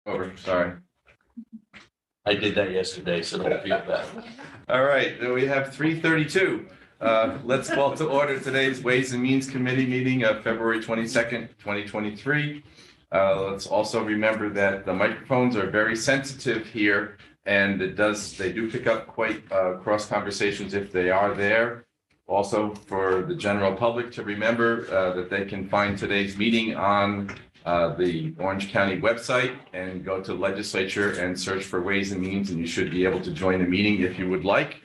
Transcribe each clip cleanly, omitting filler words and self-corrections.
Over, sorry. I did that yesterday, so don't feel bad. All right, then we have 3:32. Let's call to order today's Ways and Means Committee meeting of February 22nd, 2023. Let's also remember that the microphones are very sensitive here, and they do pick up quite cross conversations if they are there. Also, for the general public to remember that they can find today's meeting on the Orange County website and go to legislature and search for Ways and Means, and you should be able to join the meeting if you would like.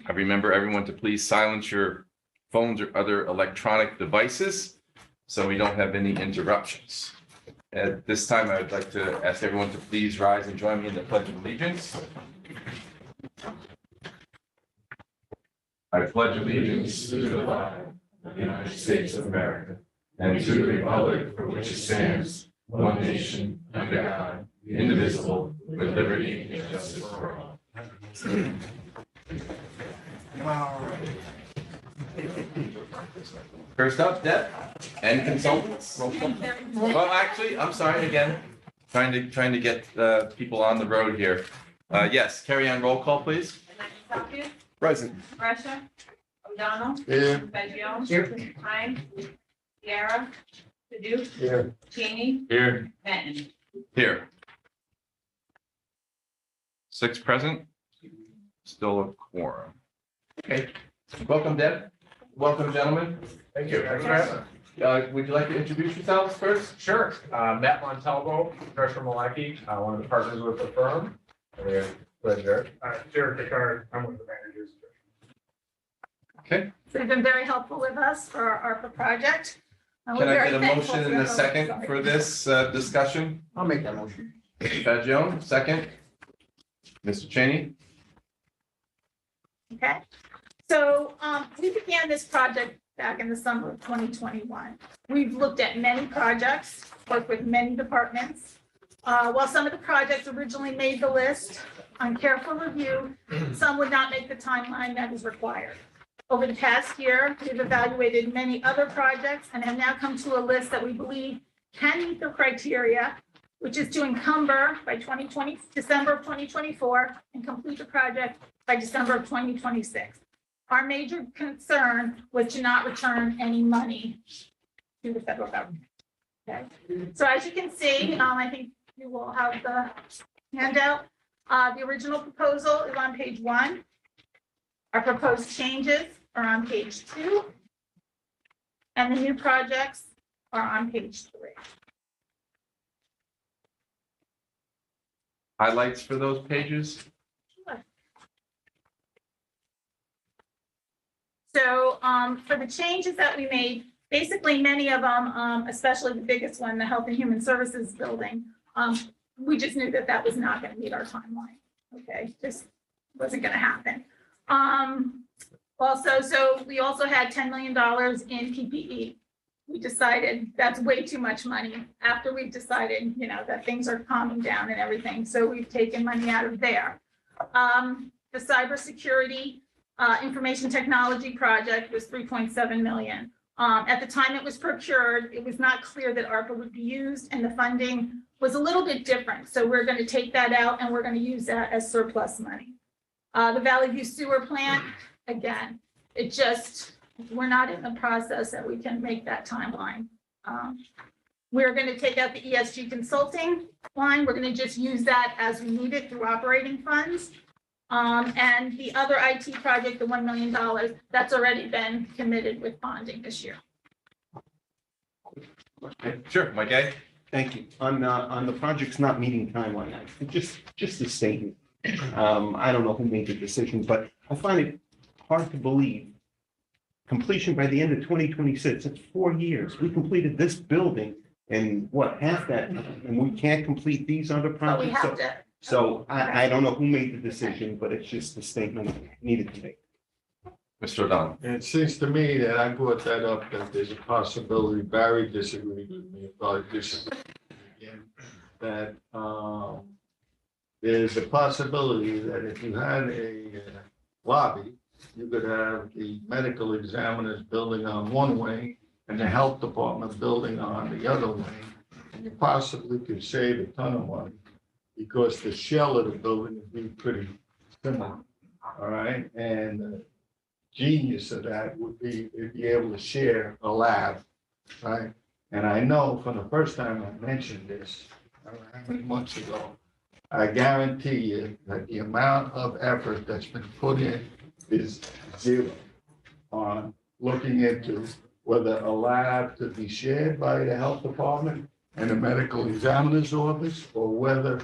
I remember everyone to please silence your phones or other electronic devices so we don't have any interruptions. At this time, I would like to ask everyone to please rise and join me in the Pledge of Allegiance. I pledge allegiance to the flag of the United States of America and to the republic for which it stands, one nation, under God, indivisible, with liberty and justice for all. First up, Deb and consultants. Well, actually, I'm sorry again. Trying to get people on the road here. Yes, carry on roll call, please. Present. Russia, O'Donnell. Here. Fagion. Here. Hines. Sierra. Paduk. Here. Cheney. Here. Benton. Here. 6 present. Still a quorum. Okay. Welcome, Deb. Welcome, gentlemen. Thank you. Thanks for having us. Would you like to introduce yourselves first? Sure. Matt Montalvo, Drescher Malecki, one of the partners with the firm. Pleasure. Jared Picard, I'm one of the managers. Okay. So they've been very helpful with us for our ARPA project. And Can we're I very get a thankful motion for in a them. second Sorry. for this discussion? I'll make that motion. Fagion, second. Mr. Cheney? Okay, so we began this project back in the summer of 2021. We've looked at many projects, worked with many departments. While some of the projects originally made the list, on careful review, some would not make the timeline that is required. Over the past year, we've evaluated many other projects and have now come to a list that we believe can meet the criteria, which is to encumber by December of 2024 and complete the project by December of 2026. Our major concern was to not return any money to the federal government. Okay, so as you can see, I think you will have the handout. The original proposal is on page 1. Our proposed changes are on page 2. And the new projects are on page 3. Highlights for those pages? So for the changes that we made, basically many of them, especially the biggest one, the Health and Human Services building, we just knew that that was not going to meet our timeline. Okay, just wasn't going to happen. Also, so we also had $10 million in PPE. We decided that's way too much money after we've decided, that things are calming down and everything. So we've taken money out of there. The cybersecurity information technology project was 3.7 million. At the time it was procured, it was not clear that ARPA would be used and the funding was a little bit different. So we're going to take that out and we're going to use that as surplus money. The Valley View sewer plant, again, we're not in the process that we can make that timeline. We're going to take out the ESG consulting line. We're going to just use that as we need it through operating funds. And the other IT project, the $1 million, that's already been committed with bonding this year. Okay, sure, Mike A. Thank you. On the projects not meeting timeline, just a statement. I don't know who made the decision, but I find it hard to believe completion by the end of 2026. It's 4 years. We completed this building in half that, and we can't complete these other But we projects. have to. So I don't know who made the decision, but it's just a statement I needed to make. Mr. O'Donnell. And it seems to me that I brought that up, that there's a possibility, Barry disagreed with me, about this. Again, that there's a possibility that if you had a lobby, you could have the medical examiners building on one wing and the health department building on the other wing. And you possibly could save a ton of money because the shell of the building would be pretty similar. All right, and the genius of that would be to be able to share a lab, right? And I know from the first time I mentioned this, I don't know how many months ago, I guarantee you that the amount of effort that's been put in is zero on looking into whether a lab could be shared by the health department and the medical examiner's office, or whether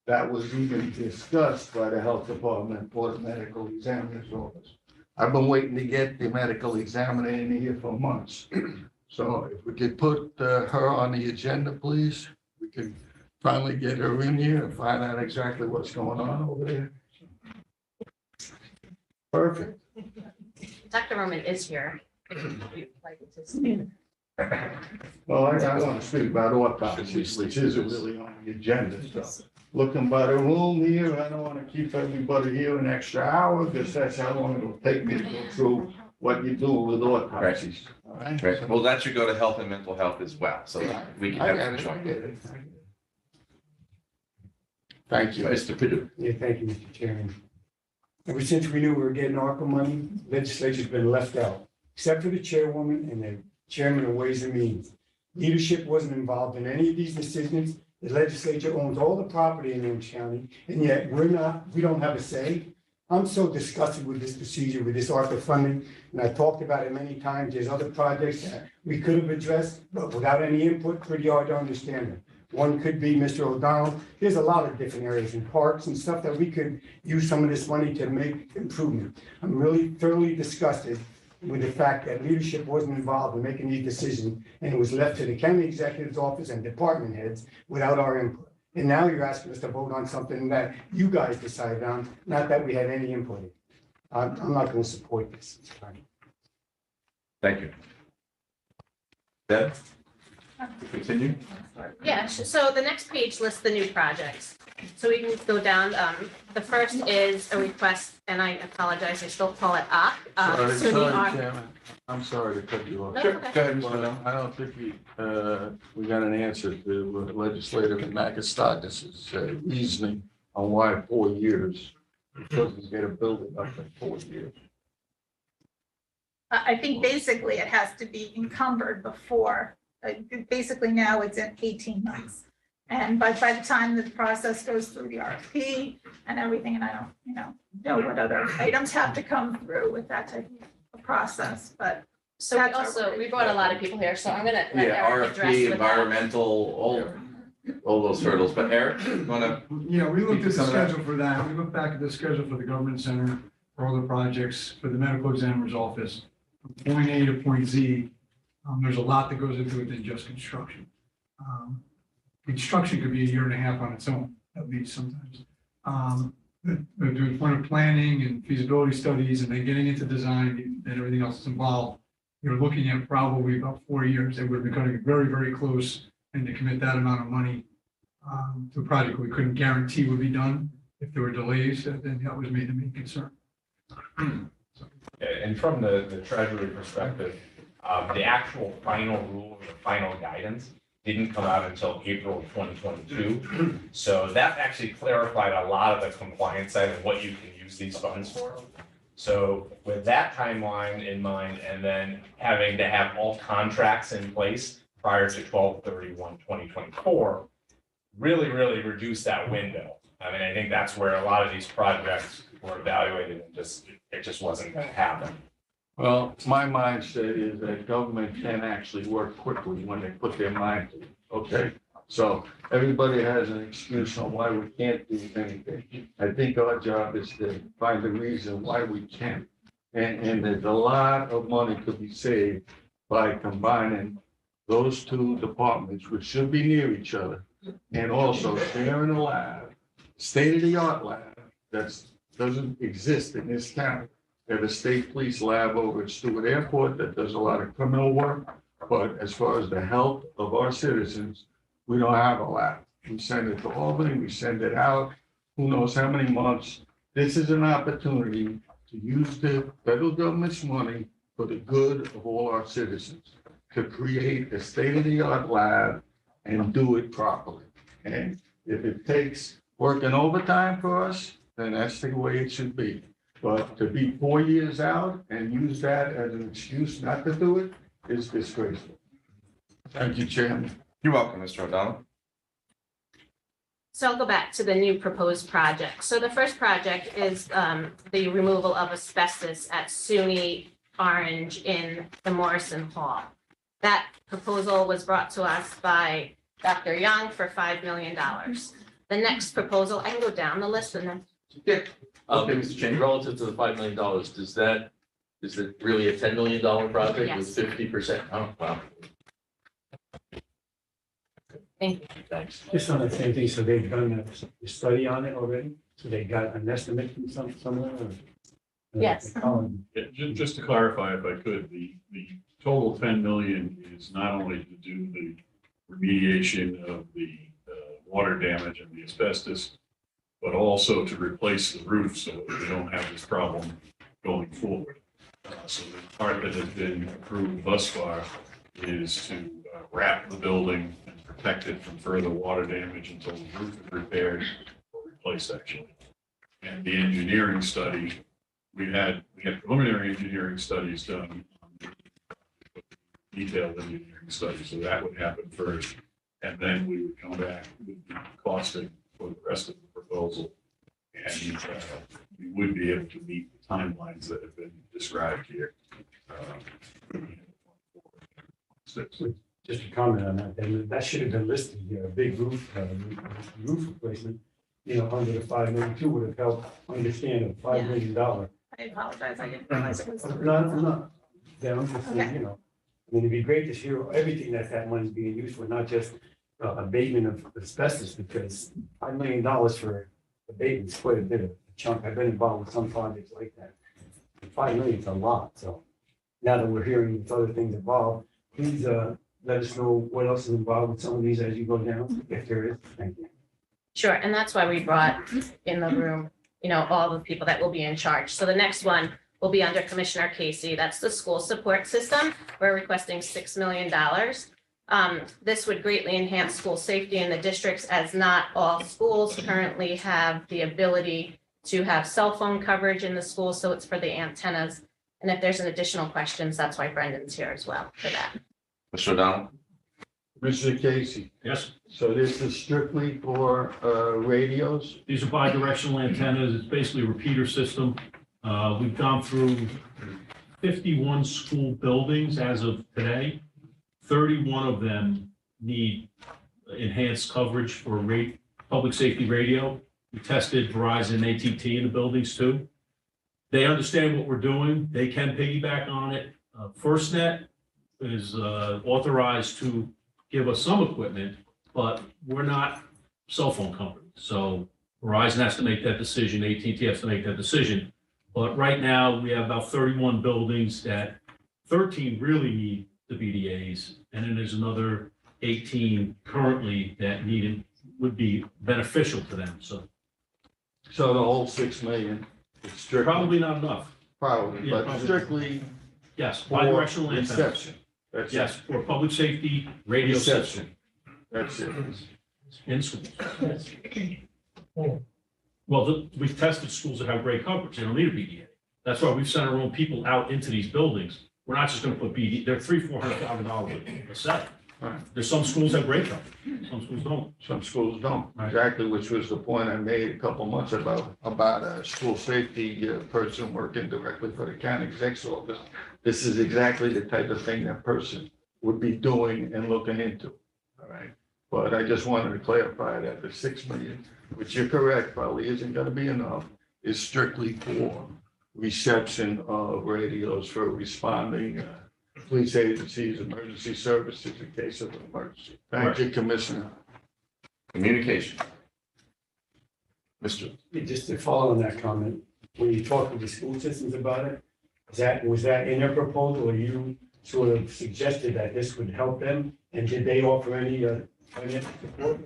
that was even discussed by the health department or the medical examiner's office. I've been waiting to get the medical examiner in here for months. So if we could put her on the agenda, please, we can finally get her in here and find out exactly what's going on over there. Perfect. Dr. Roman is here. You'd like to speak. Well, I want to speak about autopsies, which isn't really on the agenda, so. Looking by the room here, I don't want to keep everybody here an extra hour, because that's how long it'll take me to go through what you do with autopsies. All right? Right, well, that should go to health and mental health as well, so we can I have get some it, I joint. get it. Thank you. Mr. Padu. Yeah, thank you, Mr. Chairman. Ever since we knew we were getting ARPA money, legislature's been left out, except for the chairwoman and the chairman of Ways and Means. Leadership wasn't involved in any of these decisions. The legislature owns all the property in Orange County, and yet we don't have a say. I'm so disgusted with this procedure, with this ARPA funding, and I talked about it many times. There's other projects that we could have addressed, but without any input, pretty hard to understand them. One could be Mr. O'Donnell. There's a lot of different areas in parks and stuff that we could use some of this money to make improvement. I'm really thoroughly disgusted with the fact that leadership wasn't involved in making these decisions, and it was left to the county executive's office and department heads without our input. And now you're asking us to vote on something that you guys decided on, not that we had any input in. I'm not going to support this. Thank you. Deb? Continue? Yeah, so the next page lists the new projects. So we can go down, the first is a request, and I apologize, I still call it OC. So the ARC Chairman. I'm sorry to cut you off. No, Sure, okay. go ahead, Mr. Well, Mel. I don't think we got an answer to legislative Anagostakis' reasoning on why 4 years. Because we get a building up in 4 years. I think basically it has to be encumbered before, basically now it's in 18 months. And by the time the process goes through the RFP and everything, and I don't, know what other items have to come through with that type of process, but So we brought a lot of people here, so I'm gonna let Yeah, Eric address RFP, with that. environmental, all those hurdles, but Eric, you wanna, Yeah, we looked at the Some of that. schedule for that. We looked back at the schedule for the government center, for all the projects, for the medical examiner's office. From point A to point Z, there's a lot that goes into it than just construction. Construction could be a year and a half on its own, at least sometimes. They're doing point of planning and feasibility studies and then getting into design and everything else that's involved. You're looking at probably about 4 years. They would have been cutting it very, very close, and to commit that amount of money to a project we couldn't guarantee would be done. If there were delays, then that was made the main concern. And from the treasury perspective, the actual final rule, the final guidance didn't come out until April of 2022. So that actually clarified a lot of the compliance side and what you can use these funds for. So with that timeline in mind, and then having to have all contracts in place prior to 12/31/2024, really reduced that window. I mean, I think that's where a lot of these projects were evaluated and it just wasn't going to happen. Well, my mindset is that government can actually work quickly when they put their mind to it, okay? So everybody has an excuse on why we can't do anything. I think our job is to find a reason why we can. And there's a lot of money to be saved by combining those two departments, which should be near each other, and also sharing a lab, state-of-the-art lab that doesn't exist in this county. They have a state police lab over at Stewart Airport that does a lot of criminal work. But as far as the health of our citizens, we don't have a lab. We send it to Albany, we send it out, who knows how many months. This is an opportunity to use the federal government's money for the good of all our citizens, to create a state-of-the-art lab and do it properly. And if it takes working overtime for us, then that's the way it should be. But to be 4 years out and use that as an excuse not to do it is disgraceful. Thank you, Chairman. You're welcome, Mr. O'Donnell. So I'll go back to the new proposed project. So the first project is the removal of asbestos at SUNY Orange in the Morrison Hall. That proposal was brought to us by Dr. Young for $5 million. The next proposal, I can go down the list and then. Yeah. Okay, Mr. Cheney. Relative to the $5 million, is it really a $10 million project with 50%? Oh, wow. Thank you. Thanks. Just on the same thing, so they've done a study on it already? So they got an estimate from somewhere? or- Yes. Yeah, just to clarify, if I could, the total 10 million is not only to do the remediation of the water damage and the asbestos, but also to replace the roof so that we don't have this problem going forward. So the part that has been approved thus far is to wrap the building and protect it from further water damage until the roof is repaired or replaced, actually. And the engineering study, we had preliminary engineering studies done, detailed engineering studies, so that would happen first. And then we would come back with the costing for the rest of the proposal. And we would be able to meet the timelines that have been described here. Just a comment on that, and that should have been listed here, a big roof replacement, under the 5 million too would have helped understand a $5 million. I apologize, I didn't realize it was. I'm not, yeah, I'm just saying, I mean, it'd be great to hear everything that money's being used for, not just abatement of asbestos, because $5 million for abatement is quite a bit of a chunk. I've been involved with some projects like that. $5 million is a lot, so now that we're hearing with other things involved, please let us know what else is involved with some of these as you go down, if there is. Thank you. Sure, and that's why we brought in the room, all the people that will be in charge. So the next one will be under Commissioner Casey. That's the school support system. We're requesting $6 million. This would greatly enhance school safety in the districts, as not all schools currently have the ability to have cell phone coverage in the school. So it's for the antennas. And if there's an additional questions, that's why Brendan's here as well for that. Mr. O'Donnell. Mr. Casey, Yes, so this is strictly for radios? these are bi-directional antennas. It's basically a repeater system. We've gone through 51 school buildings as of today. 31 of them need enhanced coverage for public safety radio. We tested Verizon and AT&T in the buildings too. They understand what we're doing. They can piggyback on it. FirstNet is authorized to give us some equipment, but we're not cell phone companies. So Verizon has to make that decision. AT&T has to make that decision. But right now, we have about 31 buildings that 13 really need the BDAs. And then there's another 18 currently that would be beneficial to them. So So the whole 6 million is strictly? probably not enough. Probably, Yeah, but probably. strictly Yes, for bidirectional antennas. reception. That's it. Yes, for public safety, radio system Reception. That's it. in schools. Well, we've tested schools that have great coverage. They don't need a BDA. That's why we've sent our own people out into these buildings. We're not just gonna put BD, they're $300,000-$400,000 a set. Right. There's some schools that have great coverage, some schools don't. Some schools don't, Right. exactly, which was the point I made a couple months about a school safety person working directly for the county exec's office. This is exactly the type of thing that person would be doing and looking into, all right? But I just wanted to clarify that the 6 million, which you're correct, probably isn't gonna be enough, is strictly for reception of radios for responding police agencies, emergency services in case of an emergency. Thank you, Commissioner. Communication. Mr. Just to follow on that comment, when you talk with the school systems about it, was that in their proposal, or you sort of suggested that this would help them? And did they offer any financial support?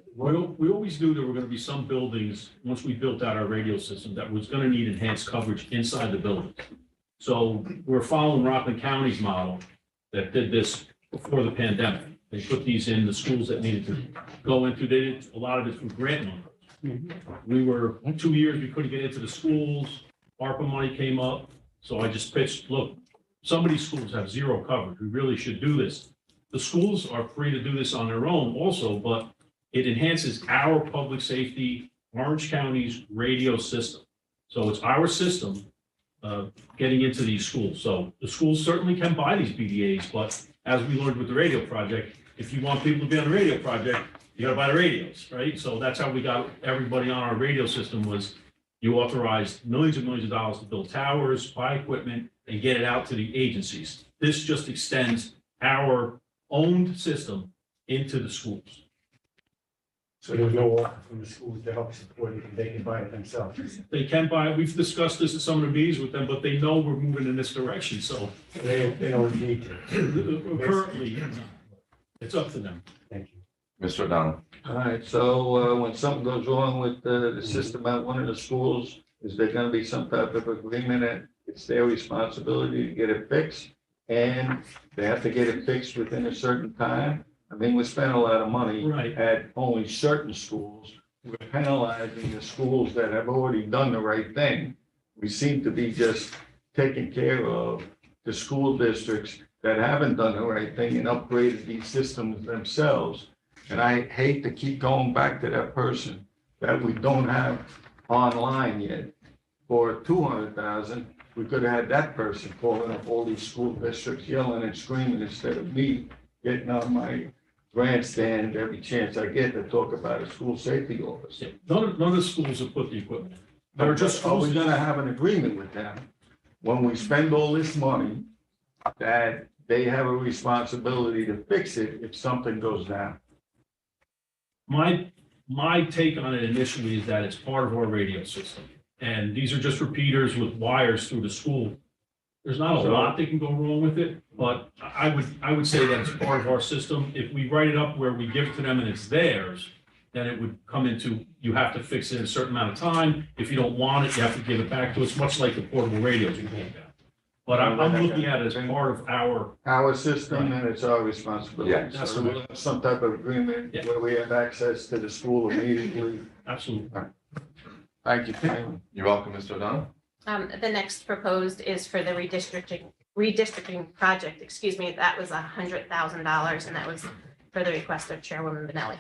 We always knew there were gonna be some buildings, once we built out our radio system, that was gonna need enhanced coverage inside the building. So we're following Rockland County's model that did this before the pandemic. They put these in the schools that needed to go into, they did a lot of it through grant money. We were, 2 years, we couldn't get into the schools, ARPA money came up, so I just pitched, look, some of these schools have zero coverage, we really should do this. The schools are free to do this on their own also, but it enhances our public safety, Orange County's radio system. So it's our system getting into these schools. So the schools certainly can buy these BDAs, but as we learned with the radio project, if you want people to be on the radio project, you gotta buy the radios, right? So that's how we got everybody on our radio system was you authorized millions and millions of dollars to build towers, buy equipment, and get it out to the agencies. This just extends our owned system into the schools. So there's no offer from the schools to help support it, and they can buy it themselves. They can buy, we've discussed this at some of the meetings with them, but they know we're moving in this direction, so They don't need to. currently, it's up to them. Thank you. Mr. O'Donnell. All right, so when something goes wrong with the system at one of the schools, is there gonna be some type of agreement that it's their responsibility to get it fixed? And they have to get it fixed within a certain time? I mean, we spend a lot of money Right. at only certain schools. We're penalizing the schools that have already done the right thing. We seem to be just taking care of the school districts that haven't done the right thing and upgraded these systems themselves. And I hate to keep going back to that person that we don't have online yet. For 200,000, we could have had that person calling up all these school districts yelling and screaming instead of me getting on my grandstand every chance I get to talk about a school safety officer. None of the schools have put the equipment in. They're just Are we schools. gonna have an agreement with them when we spend all this money that they have a responsibility to fix it if something goes down? My take on it initially is that it's part of our radio system. And these are just repeaters with wires through the school. There's not a lot that can go wrong with it, but I would say that it's part of our system. If we write it up where we give it to them and it's theirs, then it would come into, you have to fix it in a certain amount of time. If you don't want it, you have to give it back to us, much like the portable radios we gave them. But I'm looking at it as part of Our system and it's our responsibility. Yeah, So we'll have some type of agreement Yeah. where we have access to the school immediately. absolutely. Thank you, Chairman. You're welcome, Mr. O'Donnell. The next proposed is for the redistricting project, excuse me, that was $100,000, and that was for the request of Chairwoman Benelli.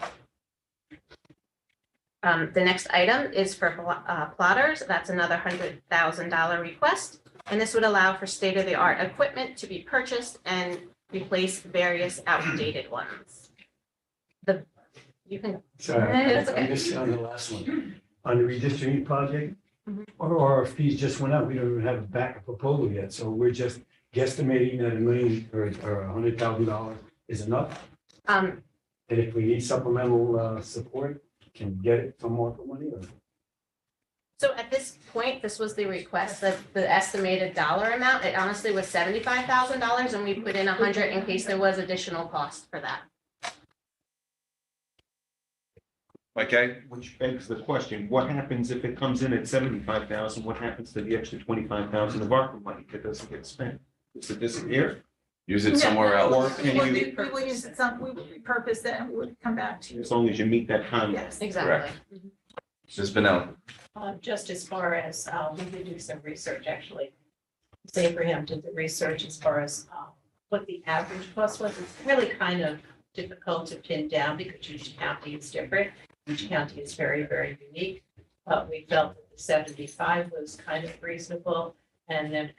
The next item is for plotters, that's another $100,000 request, and this would allow for state-of-the-art equipment to be purchased and replace various outdated ones. You can, Sorry, It's I okay. missed on the last one. On the redistricting project, Mhm. our RFPs just went out. We don't even have a backup proposal yet, so we're just guesstimating that $1 million or $100,000 is enough. um, And if we need supplemental support, can we get it from ARPA money or? So at this point, this was the request, that the estimated dollar amount, it honestly was $75,000, and we put in 100 in case there was additional cost for that. Okay, Which begs the question, what happens if it comes in at 75,000? What happens to the extra 25,000 of ARPA money that doesn't get spent? Does it disappear? use it somewhere No, else. Or We can would, you- we would use it some, we would repurpose it and we would come back to you. As long as you meet that timeline. Yes. Exactly. Ms. Benelli. Just as far as, we did do some research, actually. Abraham did the research as far as what the average cost was. It's really kind of difficult to pin down because each county is different. Each county is very, very unique. But we felt that the 75 was kind of reasonable. And then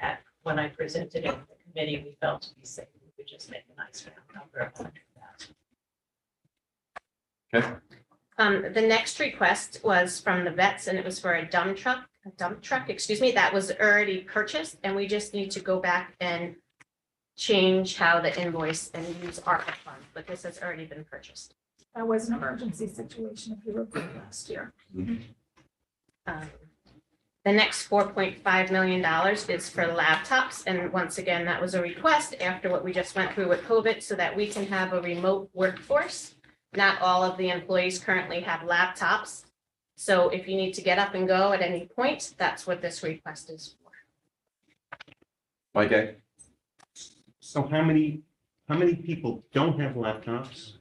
when I presented it to the committee, we felt to be safe, we would just make a nice round number of 100,000. Okay, The next request was from the vets, and it was for a dump truck, excuse me, that was already purchased, and we just need to go back and change how the invoice and use ARPA funds, but this has already been purchased. That was an emergency situation if you recall last year. The next $4.5 million is for laptops, and once again, that was a request after what we just went through with COVID, so that we can have a remote workforce. Not all of the employees currently have laptops, so if you need to get up and go at any point, that's what this request is for. Mike A. So how many how many people don't have laptops?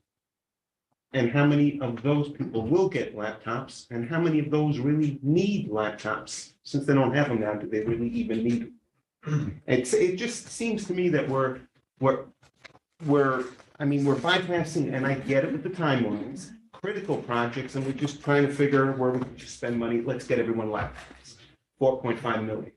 And how many of those people will get laptops? And how many of those really need laptops? Since they don't have them now, do they really even need them? It just seems to me that we're bypassing, and I get it with the timelines, critical projects, and we're just trying to figure where we can just spend money. Let's get everyone laptops, 4.5 million.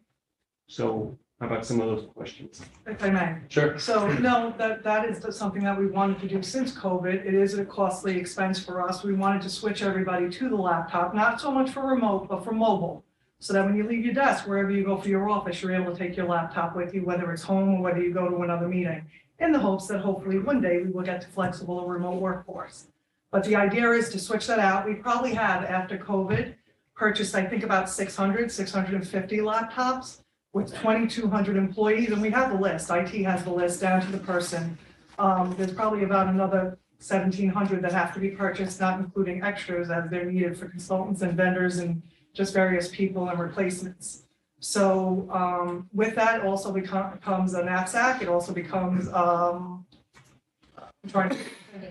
So how about some of those questions? If I may. Sure. So, no, that is something that we wanted to do since COVID. It is a costly expense for us. We wanted to switch everybody to the laptop, not so much for remote, but for mobile. So that when you leave your desk, wherever you go for your office, you're able to take your laptop with you, whether it's home or whether you go to another meeting, in the hopes that hopefully one day we will get to flexible or remote workforce. But the idea is to switch that out. We probably have, after COVID, purchased, I think, about 650 laptops with 2,200 employees, and we have the list. IT has the list down to the person. There's probably about another 1,700 that have to be purchased, not including extras as they're needed for consultants and vendors and just various people and replacements. So with that also becomes a knapsack. It also becomes a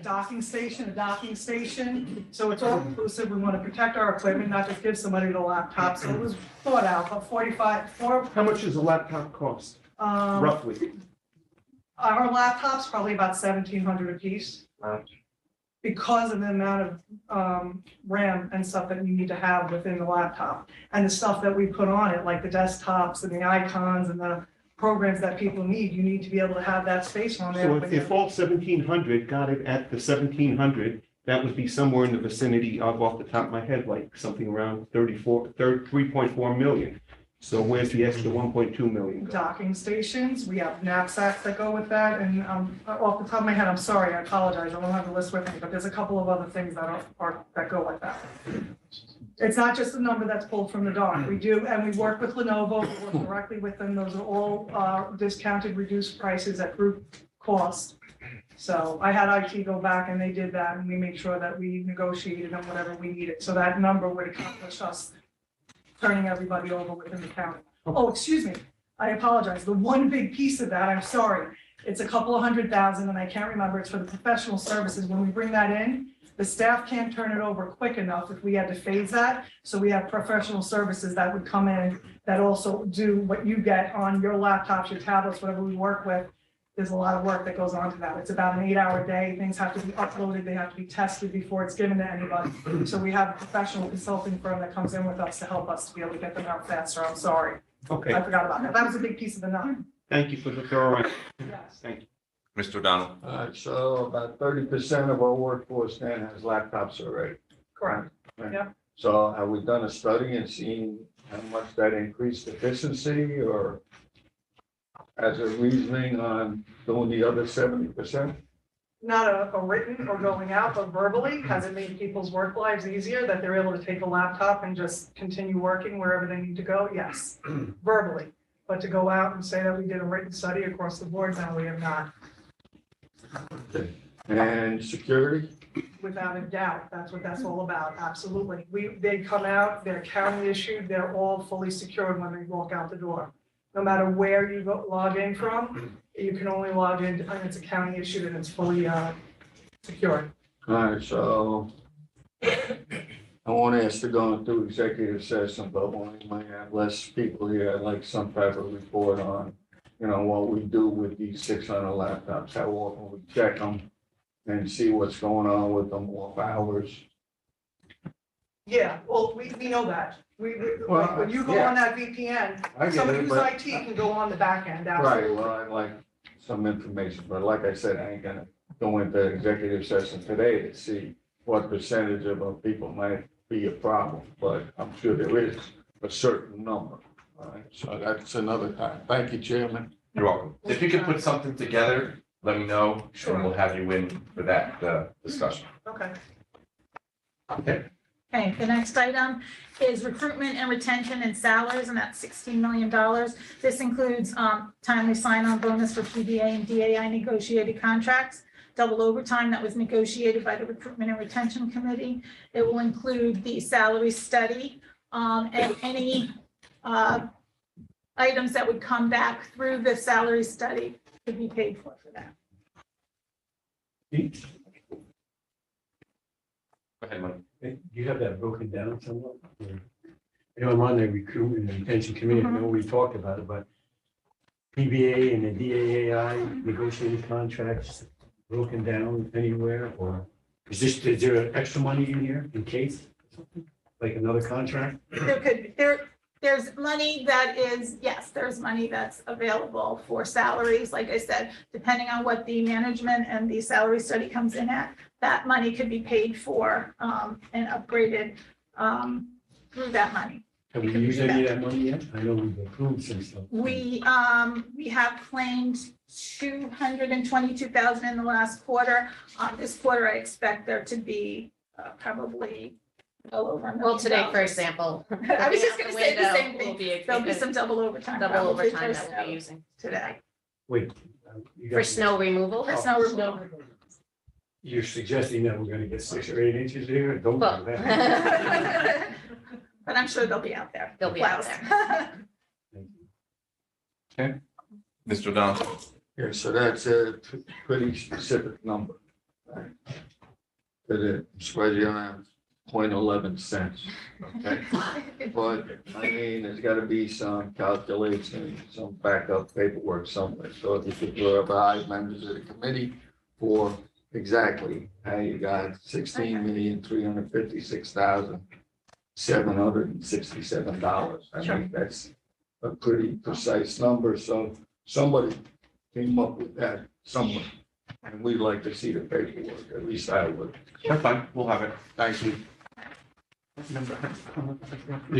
docking station. So it's all inclusive. We want to protect our equipment, not just give somebody the laptop. So it was thought out, but How much does a laptop cost, roughly? Our laptops, probably about 1,700 a piece. Wow. Because of the amount of RAM and stuff that you need to have within the laptop. And the stuff that we put on it, like the desktops and the icons and the programs that people need, you need to be able to have that space on there. So if all 1,700 got it at the 1,700, that would be somewhere in the vicinity of, off the top of my head, like something around 3.4 million. So where's the extra 1.2 million? Docking stations, we have knapsacks that go with that, and off the top of my head, I'm sorry, I apologize, I don't have the list with me, but there's a couple of other things that go with that. It's not just the number that's pulled from the dock. We do, and we work with Lenovo, we work directly with them. Those are all discounted, reduced prices at group cost. So I had IT go back and they did that, and we made sure that we negotiated on whatever we needed. So that number would accomplish us turning everybody over within the county. Oh, excuse me, I apologize. The one big piece of that, I'm sorry, it's a couple of $100,000, and I can't remember, it's for the professional services. When we bring that in, the staff can't turn it over quick enough if we had to phase that. So we have professional services that would come in that also do what you get on your laptops, your tablets, whatever we work with. There's a lot of work that goes on to that. It's about an 8-hour day. Things have to be uploaded. They have to be tested before it's given to anybody. So we have a professional consulting firm that comes in with us to help us to be able to get them out faster. I'm sorry. Okay, I forgot about that. That was a big piece of the nine. thank you for the thorough answer. Yes. Thank you. Mr. O'Donnell? All right, so about 30% of our workforce now has laptops already. Correct. So have we done a study and seen how much that increased efficiency, or as a reasoning on doing the other 70%? Not a written or going out, but verbally, has it made people's work lives easier that they're able to take a laptop and just continue working wherever they need to go? Yes, verbally. But to go out and say that we did a written study across the board, no, we have not. And security? Without a doubt, that's what that's all about, absolutely. They come out, they're county issued, they're all fully secured when they walk out the door. No matter where you log in from, you can only log in, and it's a county issued and it's fully secured. All right, so I want us to go into executive session, but we might have less people here, I'd like some type of report on, what we do with these 600 laptops, how often we check them and see what's going on with them, off hours. Yeah, well, we know that. Well, When you go yeah. on that VPN, I get somebody it, who's but- IT can go on the back end, Right, absolutely. well, I'd like some information, but like I said, I ain't gonna go into executive session today to see what percentage of our people might be a problem, but I'm sure there is a certain number. All right, so that's another time. Thank you, Chairman. You're welcome. If you can put something together, let me know, and we'll have you in for that discussion. Okay. Okay. Okay, the next item is recruitment and retention and salaries, and that's $16 million. This includes timely sign-on bonus for PDA and DAI negotiated contracts, double overtime that was negotiated by the Recruitment and Retention Committee. It will include the salary study and any items that would come back through the salary study to be paid for that. Do Go ahead, Mike. you have that broken down somewhat? You know, I'm on the recruitment and retention committee, I know we talked about it, but PBA and the DAAI negotiated contracts broken down anywhere, or is there extra money in here in case? Like another contract? There's money that is, yes, there's money that's available for salaries. Like I said, depending on what the management and the salary study comes in at, that money could be paid for and upgraded through that money. Have we used any of that money yet? I know we've approved some stuff. We have claimed 222,000 in the last quarter. This quarter, I expect there to be probably well over $1 million. Well, today, for example. I was just gonna say the window same will thing. be a- There'll be some double overtime. Double probably overtime for that we'll be snow using today. Wait. you for got- snow removal. For snow removal. You're suggesting that we're gonna get 6 or 8 inches here? Don't do Well, that. But I'm sure they'll be out there. They'll be out there. Mr. O'Donnell. Yeah, so that's a pretty specific number. Right? That it's right on 0.11 cents, okay? But, I mean, there's gotta be some calculation, some backup paperwork somewhere. So if you could provide members of the committee for exactly how you got 16,356,767 dollars. I think that's a pretty precise number, so somebody came up with that somewhere. And we'd like to see the paperwork, at least I would. That's fine, we'll have it. Thank you. Number.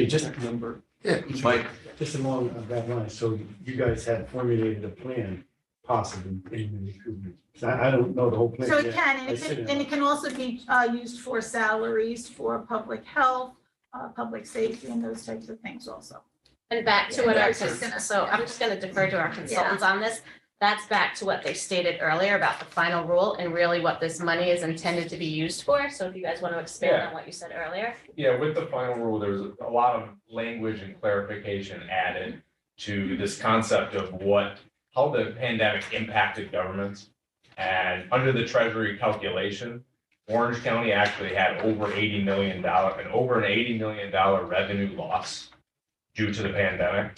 Just Number. Yeah, Mike, Just along that line, so you guys had formulated a plan possibly in the recruitment. I don't know the whole plan So it yet. can, I and sit in it can also be used for salaries, for public health, public safety, and those types of things also. And back to what Yeah, our, I was just gonna- so I'm just gonna defer to our consultants on this. That's back to what they stated earlier about the final rule and really what this money is intended to be used for. So if you guys want to expand on what you said earlier. Yeah, with the final rule, there was a lot of language and clarification added to this concept of how the pandemic impacted governments. And under the Treasury calculation, Orange County actually had over $80 million, an $80 million revenue loss due to the pandemic.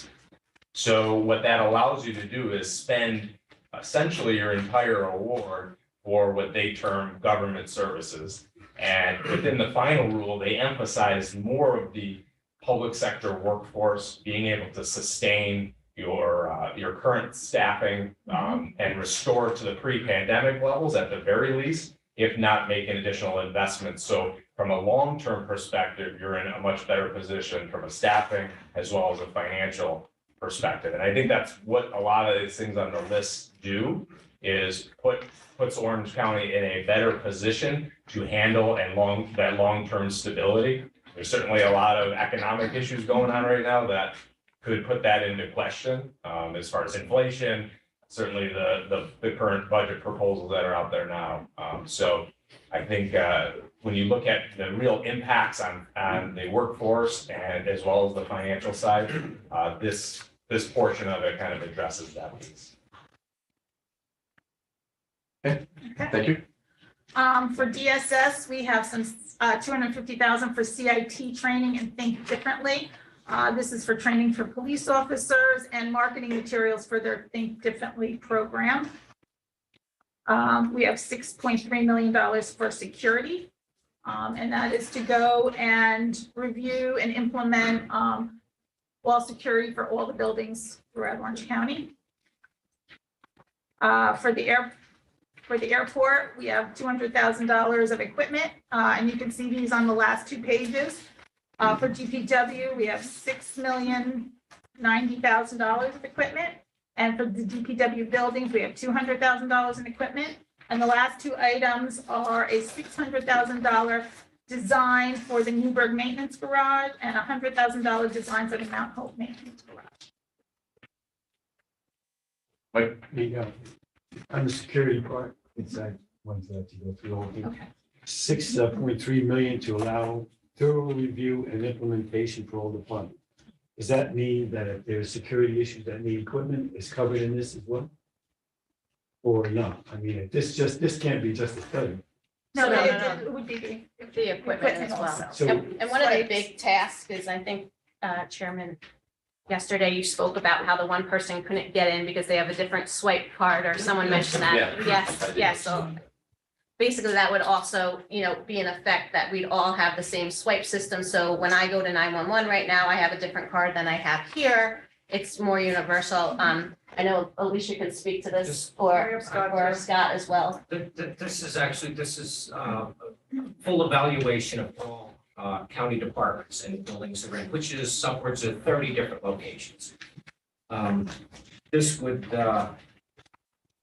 So what that allows you to do is spend essentially your entire award for what they term government services. And within the final rule, they emphasize more of the public sector workforce being able to sustain your current staffing and restore to the pre-pandemic levels at the very least, if not making additional investments. So from a long-term perspective, you're in a much better position from a staffing as well as a financial perspective. And I think that's what a lot of these things on the list do, is puts Orange County in a better position to handle that long-term stability. There's certainly a lot of economic issues going on right now that could put that into question, as far as inflation, certainly the current budget proposals that are out there now. So I think when you look at the real impacts on the workforce and as well as the financial side, this portion of it kind of addresses that piece. thank you. For DSS, we have some 250,000 for CIT training and Think Differently. This is for training for police officers and marketing materials for their Think Differently program. We have $6.3 million for security. And that is to go and review and implement wall security for all the buildings throughout Orange County. For the airport, we have $200,000 of equipment, and you can see these on the last 2 pages. For DPW, we have $6,090,000 of equipment. And for the DPW buildings, we have $200,000 in equipment. And the last 2 items are a $600,000 design for the Newburgh Maintenance Garage and a $100,000 design for the Mount Hope Maintenance Garage. On the security part, it's ones that you go through the whole thing. Okay. 6.3 million to allow thorough review and implementation for all departments. Does that mean that if there's security issues that need equipment is covered in this as well? or not? I mean, this can't be just a study. No, No, no, it would be The equipment as well. also. So- Yep. And one of the Swipes. big tasks is, I think, Chairman, yesterday you spoke about how the one person couldn't get in because they have a different swipe card, or someone mentioned that. Yeah. Yes, yes, so basically that would also, be an effect that we'd all have the same swipe system. So when I go to 911 right now, I have a different card than I have here. It's more universal. I know Alicia can speak to this, or Scott as well. This is full evaluation of all county departments and buildings around, which is upwards of 30 different locations. This would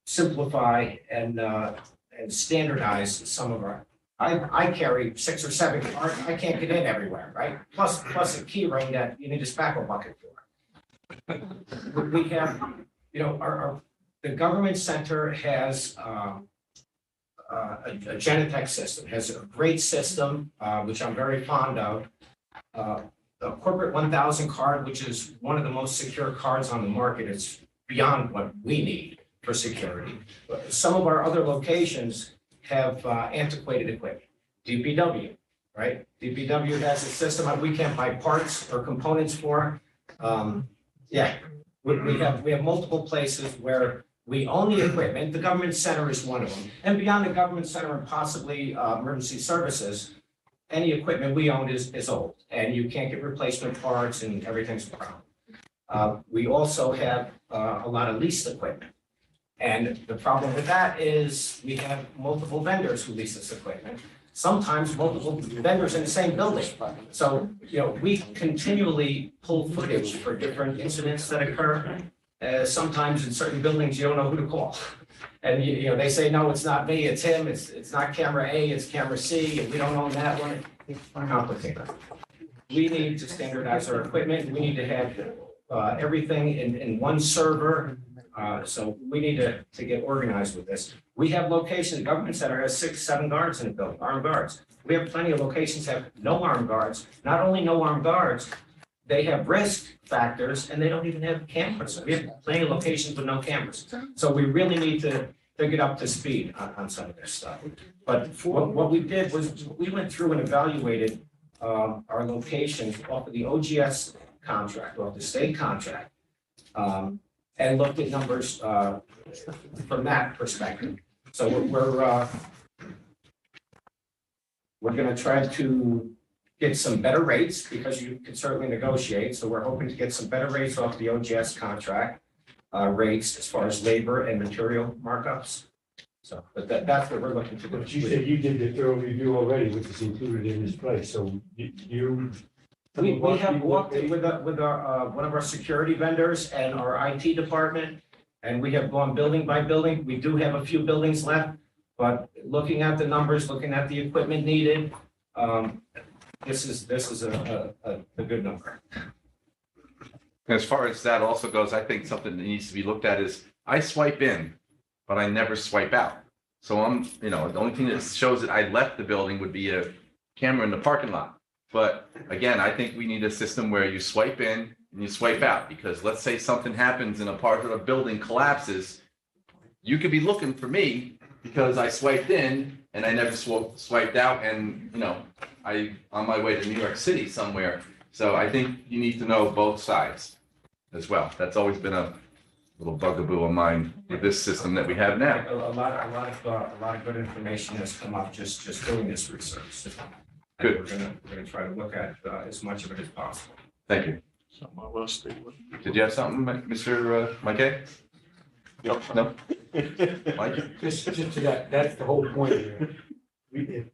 simplify and standardize some of our, I carry 6 or 7 cards, I can't get in everywhere, right? Plus a key ring that you need a spackle bucket for. We have, the government center has a Genetec system, has a great system, which I'm very fond of. The corporate 1000 card, which is one of the most secure cards on the market, it's beyond what we need for security. But some of our other locations have antiquated equipment. DPW, right? DPW has a system that we can't buy parts or components for. We have multiple places where we own the equipment. The government center is one of them. And beyond the government center and possibly emergency services, any equipment we own is old and you can't get replacement parts and everything's a problem. We also have a lot of leased equipment. And the problem with that is we have multiple vendors who lease this equipment. Sometimes multiple vendors in the same building. So, we continually pull footage for different incidents that occur. Sometimes in certain buildings, you don't know who to call. And, they say, no, it's not me, it's him, it's not camera A, it's camera C, and we don't own that one. It's complicated. We need to standardize our equipment. We need to have everything in one server. So we need to get organized with this. We have locations, the government center has 6, 7 guards in the building, armed guards. We have plenty of locations that have no armed guards. Not only no armed guards, they have risk factors and they don't even have cameras. We have plenty of locations with no cameras. So we really need to get up to speed on some of this stuff. But what we did was we went through and evaluated our locations off of the OGS contract, off the state contract. And looked at numbers from that perspective. So we're going to try to get some better rates because you can certainly negotiate. So we're hoping to get some better rates off the OGS contract rates as far as labor and material markups. So, but that's what we're looking to do. But you said you did the thorough review already, which is included in this price, so you. We have walked it with our one of our security vendors and our IT department, and we have gone building by building. We do have a few buildings left, but looking at the numbers, looking at the equipment needed, this is a good number. As far as that also goes, I think something that needs to be looked at is I swipe in, but I never swipe out. So the only thing that shows that I left the building would be a camera in the parking lot. But again, I think we need a system where you swipe in and you swipe out, because let's say something happens and a part of the building collapses. You could be looking for me because I swiped in and I never swiped out, and I'm on my way to New York City somewhere. So I think you need to know both sides as well. That's always been a little bugaboo of mine with this system that we have now. A lot of good information has come up just doing this research. Good. We're gonna try to look at as much of it as possible. Thank you. Did you have something, Mr. Mike? No? Mike? Just to that's the whole point here.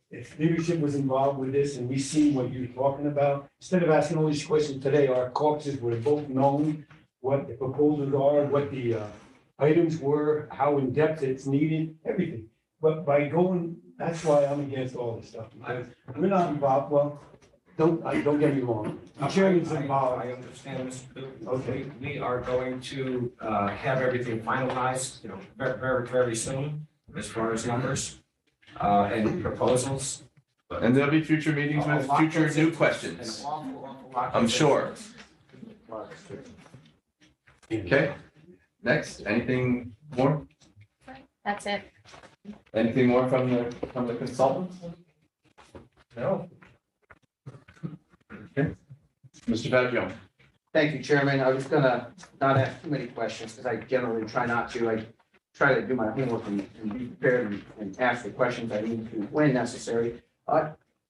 If leadership was involved with this and we see what you're talking about, instead of asking all these questions today, our caucuses would have both known what the proposals are, what the items were, how in depth it's needed, everything. But by going, that's why I'm against all this stuff, because we're not involved. Well, don't get me wrong. The chairman's involved. I understand this. Okay. We are going to have everything finalized, very, very, very soon as far as numbers and proposals. And there'll be future meetings with future new questions, I'm sure. Okay, next, anything more? That's it. Anything more from the consultants? No. Okay. Mr. Vecchio. Thank you, Chairman. I was gonna not ask too many questions because I generally try not to. I try to do my homework and be prepared and ask the questions I need to when necessary.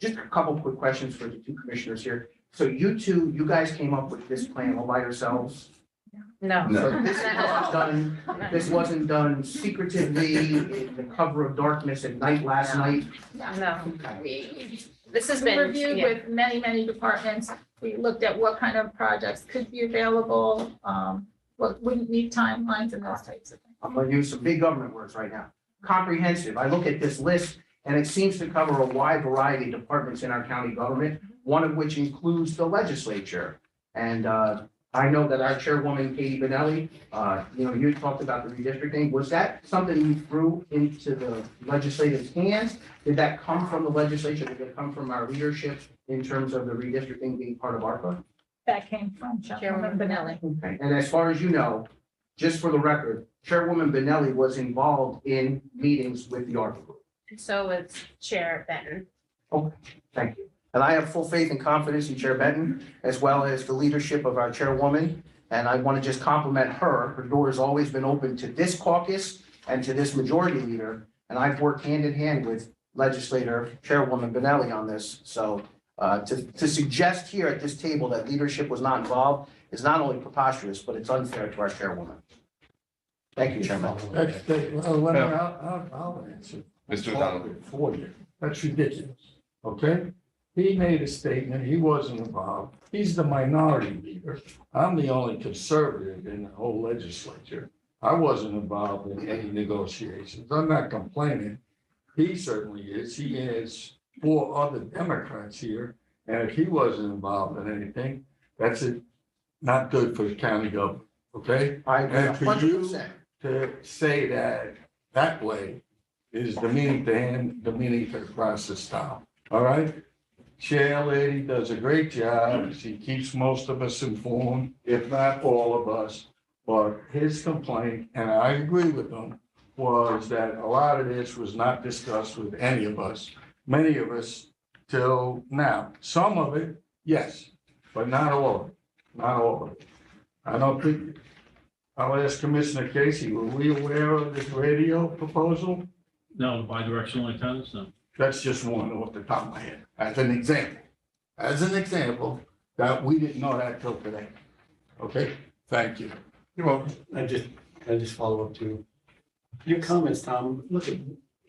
Just a couple quick questions for the two commissioners here. So you guys came up with this plan all by yourselves? No. No. So this wasn't done secretively in the cover of darkness at night last night? No. We This has we been. reviewed yeah. with many departments. We looked at what kind of projects could be available, what wouldn't need timelines and those types of things. I'm gonna use some big government words right now. Comprehensive. I look at this list and it seems to cover a wide variety of departments in our county government, one of which includes the legislature. And I know that our chairwoman, Katie Benelli, you talked about the redistricting. Was that something you threw into the legislative's hands? Did that come from the legislature? Did it come from our leadership in terms of the redistricting being part of ARPA? That came from Chairwoman Benelli. Okay. And as far as you know, just for the record, Chairwoman Benelli was involved in meetings with the ARPA group. So was Chair Benton. Thank you. And I have full faith and confidence in Chair Benton, as well as the leadership of our chairwoman. And I want to just compliment her. Her door has always been open to this caucus and to this majority leader. And I've worked hand in hand with legislator Chairwoman Benelli on this. So to suggest here at this table that leadership was not involved is not only preposterous, but it's unfair to our chairwoman. Thank you, Chairman. I'll answer. Mr. O'Donnell. For you. That's ridiculous, okay? He made a statement, he wasn't involved. He's the minority leader. I'm the only conservative in the whole legislature. I wasn't involved in any negotiations. I'm not complaining. He certainly is. He has 4 other Democrats here. And if he wasn't involved in anything, that's not good for the county government, okay? I agree And for you 100%. to say that way is demeaning to him, demeaning to the process now, all right? Chair lady does a great job. She keeps most of us informed, if not all of us. But his complaint, and I agree with him, was that a lot of this was not discussed with any of us, many of us till now. Some of it, yes, but not all of it, not all of it. I don't think, I'll ask Commissioner Casey, were we aware of this radio proposal? No, bidirectional antennas, no. That's just one off the top of my head, as an example. As an example, that we didn't know that till today. Okay, thank you. You're welcome. I just follow up to your comments, Tom. Look at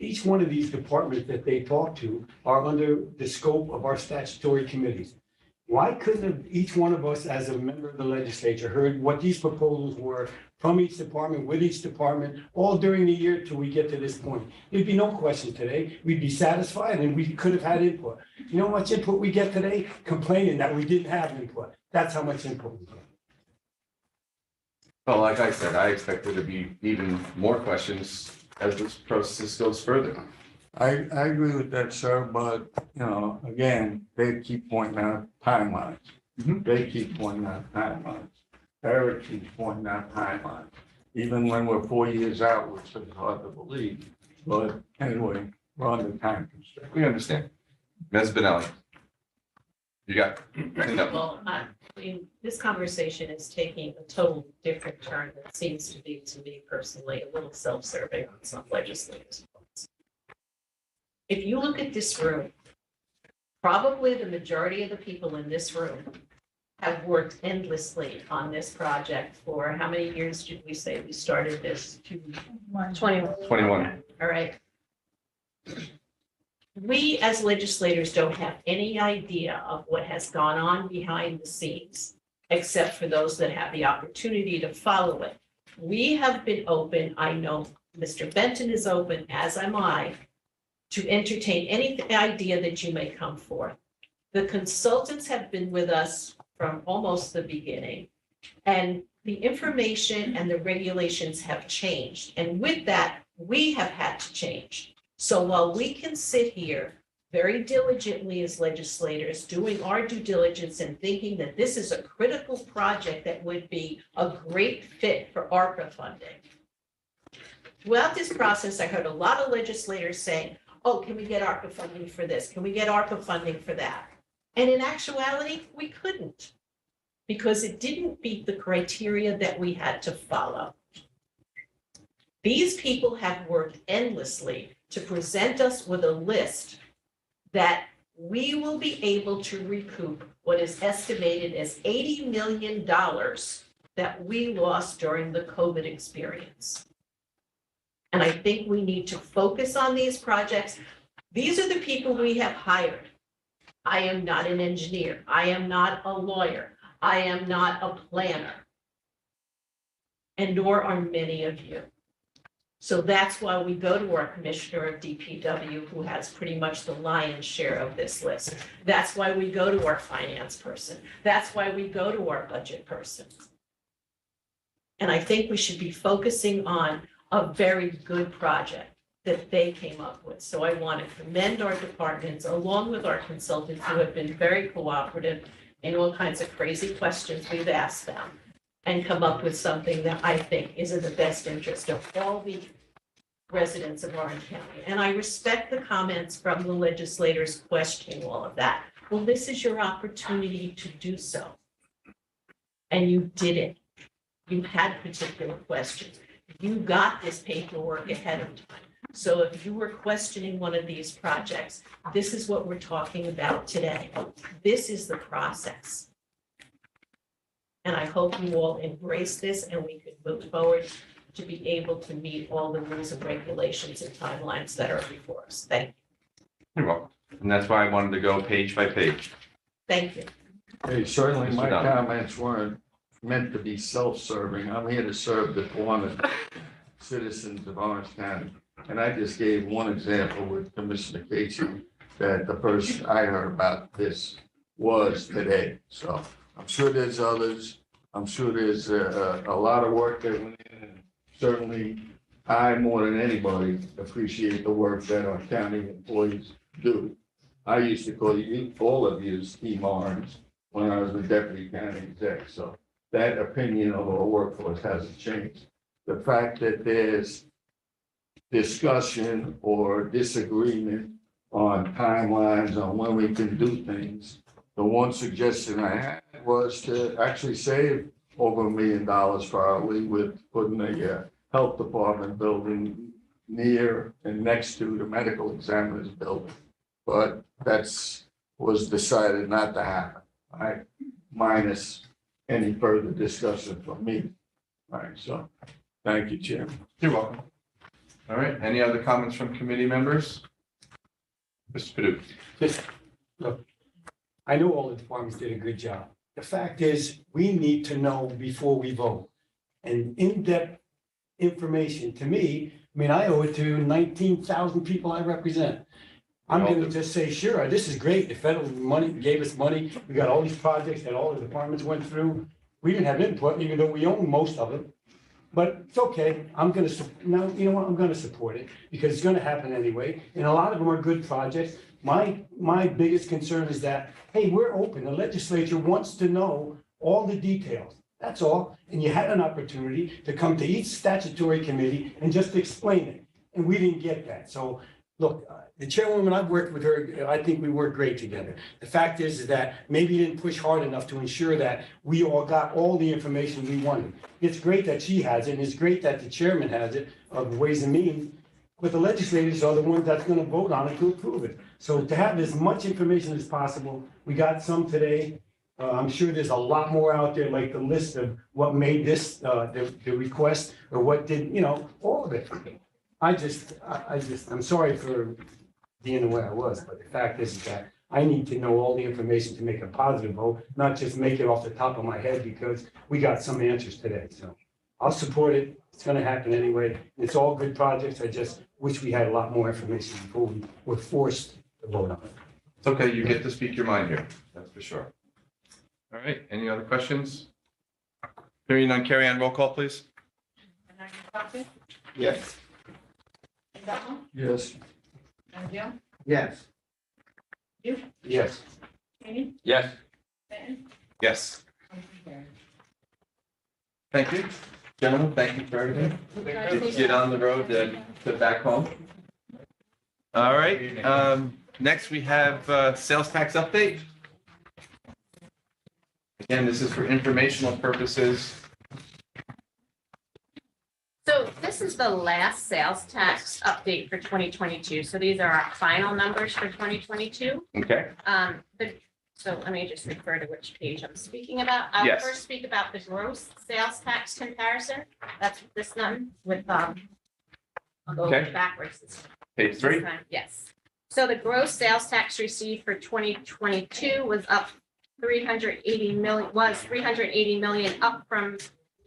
each one of these departments that they talk to are under the scope of our statutory committees. Why couldn't have each one of us, as a member of the legislature, heard what these proposals were from each department, with each department, all during the year till we get to this point? There'd be no question today. We'd be satisfied and we could have had input. You know how much input we get today? Complaining that we didn't have input. That's how much input we get. Well, like I said, I expect there to be even more questions as this process goes further. I agree with that, sir, but, again, they keep pointing out timelines. They keep pointing out timelines. Eric keeps pointing out timelines, even when we're 4 years out, which is hard to believe. But anyway, we're on the time constraint. We understand. Ms. Benelli. You got, no. Well, I mean, this conversation is taking a total different turn that seems to me personally, a little self-serving on some legislators' parts. If you look at this room, probably the majority of the people in this room have worked endlessly on this project for how many years did we say we started this? 21. 21. All right. We as legislators don't have any idea of what has gone on behind the scenes, except for those that have the opportunity to follow it. We have been open, I know Mr. Benton is open, as am I, to entertain any idea that you may come forth. The consultants have been with us from almost the beginning, and the information and the regulations have changed. And with that, we have had to change. So while we can sit here very diligently as legislators, doing our due diligence and thinking that this is a critical project that would be a great fit for ARPA funding, throughout this process, I heard a lot of legislators saying, oh, can we get ARPA funding for this? Can we get ARPA funding for that? And in actuality, we couldn't, because it didn't meet the criteria that we had to follow. These people have worked endlessly to present us with a list that we will be able to recoup what is estimated as $80 million that we lost during the COVID experience. And I think we need to focus on these projects. These are the people we have hired. I am not an engineer. I am not a lawyer. I am not a planner. And nor are many of you. So that's why we go to our commissioner of DPW, who has pretty much the lion's share of this list. That's why we go to our finance person. That's why we go to our budget person. And I think we should be focusing on a very good project that they came up with. So I want to commend our departments, along with our consultants, who have been very cooperative in all kinds of crazy questions we've asked them, and come up with something that I think is in the best interest of all the residents of Orange County. And I respect the comments from the legislators questioning all of that. Well, this is your opportunity to do so. And you did it. You had particular questions. You got this paperwork ahead of time. So if you were questioning one of these projects, this is what we're talking about today. This is the process. And I hope you all embrace this and we can move forward to be able to meet all the rules and regulations and timelines that are before us. Thank you. You're welcome. And that's why I wanted to go page by page. Thank you. Hey, certainly my Mr. Dunn. comments weren't meant to be self-serving. I'm here to serve the 400 citizens of Orange County. And I just gave one example with Commissioner Casey, that the person I heard about this was today. So I'm sure there's others. I'm sure there's a lot of work that went in. And certainly, I, more than anybody, appreciate the work that our county employees do. I used to call you, all of you, Steve Arns, when I was the deputy county exec. So that opinion of our workforce hasn't changed. The fact that there's discussion or disagreement on timelines on when we can do things. The one suggestion I had was to actually save over $1 million probably with putting a health department building near and next to the medical examiner's building. But was decided not to happen, right? Minus any further discussion from me. All right, so thank you, Chairman. You're welcome. All right, any other comments from committee members? Mr. Paduk. Just, look, I know all the departments did a good job. The fact is, we need to know before we vote. And in-depth information, to me, I mean, I owe it to 19,000 people I represent. I'm gonna just say, sure, this is great. The federal money gave us money. We got all these projects that all the departments went through. We didn't have input, even though we own most of it. But it's okay. I'm gonna, now, you know what? I'm gonna support it because it's gonna happen anyway. And a lot of them are good projects. My biggest concern is that, hey, we're open. The legislature wants to know all the details. That's all. And you had an opportunity to come to each statutory committee and just explain it. And we didn't get that. So look, the chairwoman, I've worked with her. I think we work great together. The fact is that maybe you didn't push hard enough to ensure that we all got all the information we wanted. It's great that she has it, and it's great that the chairman has it of Ways and Means, but the legislators are the ones that's going to vote on it to approve it. So to have as much information as possible, we got some today. I'm sure there's a lot more out there, like the list of what made this, the request, or what did, you know, all of it. I'm sorry for being the way I was, but the fact is that I need to know all the information to make a positive vote, not just make it off the top of my head because we got some answers today. So I'll support it. It's gonna happen anyway. It's all good projects. I just wish we had a lot more information before we were forced to vote on it. It's okay, you get to speak your mind here, that's for sure. All right, any other questions? Hearing none, carry on, roll call, please. Yes. McDonald? Yes. And Jim? Yes. Yes. Kenny? Yes. Benton? Yes. Motion carries. Thank you. Gentlemen, thank you for everything. Get on the road to back home. All right, next we have sales tax update. Again, this is for informational purposes. So this is the last sales tax update for 2022. So these are our final numbers for 2022. Okay, So let me just refer to which page I'm speaking about. I'll Yes. first speak about the gross sales tax comparison. That's this one with, I'll go Okay. backwards. page 3. Yes. So the gross sales tax received for 2022 was up 380 million, up from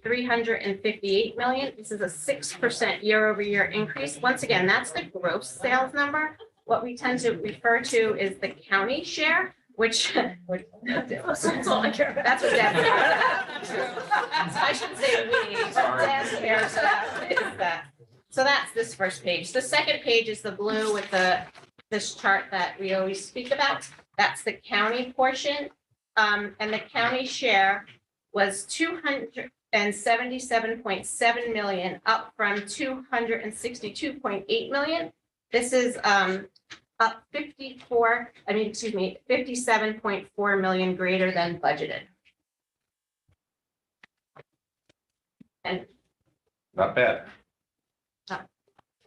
358 million. This is a 6% year-over-year increase. Once again, that's the gross sales number. What we tend to refer to is the county share, which that's all I care about. That's what Deb cares about. I shouldn't say we, but Deb cares about is that. So that's this first page. The second page is the blue with this chart that we always speak about. That's the county portion. And the county share was 277.7 million, up from 262.8 million. This is up 57.4 million greater than budgeted. And Not bad.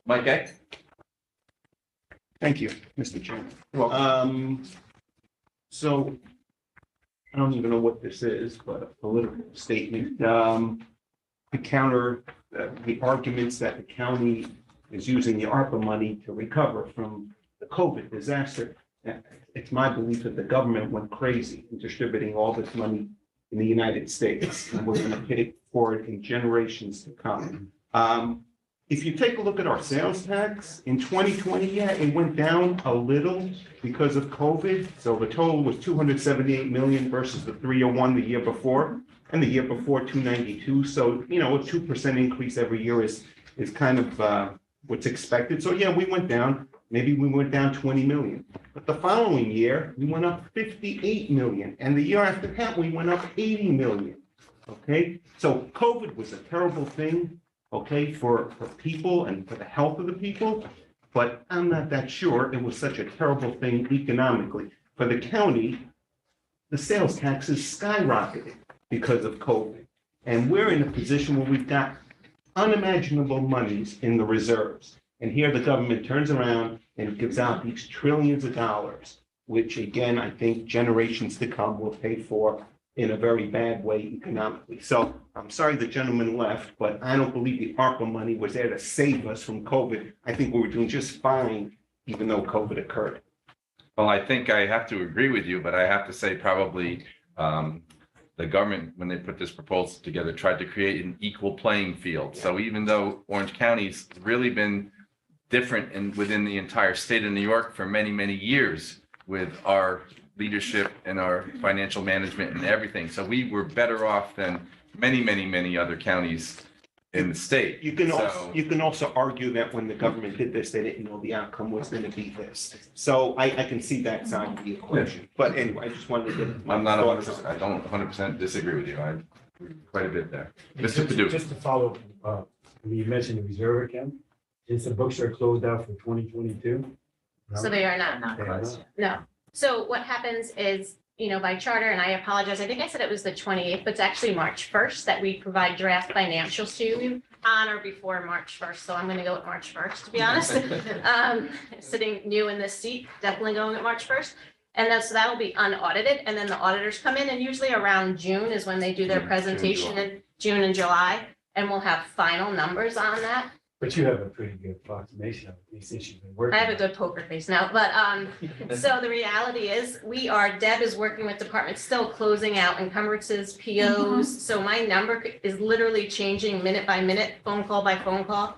Mike A? Thank you, Mr. Chairman. So I don't even know what this is, but a political statement. To counter the arguments that the county is using the ARPA money to recover from the COVID disaster. It's my belief that the government went crazy in distributing all this money in the United States, and we're going to pay for it in generations to come. If you take a look at our sales tax in 2020, yeah, it went down a little because of COVID. So the total was 278 million versus the 301 the year before, and the year before 292. So, you know, a 2% increase every year is kind of what's expected. So yeah, we went down. Maybe we went down 20 million. But the following year, we went up 58 million. And the year after that, we went up 80 million. Okay, so COVID was a terrible thing, okay, for people and for the health of the people. But I'm not that sure it was such a terrible thing economically. For the county, the sales taxes skyrocketed because of COVID. And we're in a position where we've got unimaginable monies in the reserves. And here the government turns around and gives out these trillions of dollars, which again, I think generations to come will pay for in a very bad way economically. So I'm sorry the gentleman left, but I don't believe the ARPA money was there to save us from COVID. I think we were doing just fine, even though COVID occurred. Well, I think I have to agree with you, but I have to say probably the government, when they put this proposal together, tried to create an equal playing field. So even though Orange County's really been different within the entire state of New York for many, many years with our leadership and our financial management and everything. So we were better off than many, many, many other counties in the state. You can also argue that when the government did this, they didn't know the outcome was going to be this. So I can see that side of the equation. But anyway, I just wanted to get. I'm not 100%, I don't 100% disagree with you. I quite a bit there. Mr. Padu. Just to follow, you mentioned the reserve account. Is the bookstore closed out for 2022? so they are not. They are not. No. So what happens is, you know, by charter, and I apologize, I think I said it was the 28th, but it's actually March 1st that we provide draft financials to you on or before March 1st. So I'm going to go with March 1st, to be honest. Sitting new in this seat, definitely going at March 1st. And so that'll be unaudited. And then the auditors come in, and usually around June is when they do their presentation in June and July. And we'll have final numbers on that. But you have a pretty good approximation of these since you've been working. I have a good poker face now, but so the reality is Deb is working with departments still closing out encumbrances, POs. So my number is literally changing minute by minute, phone call by phone call.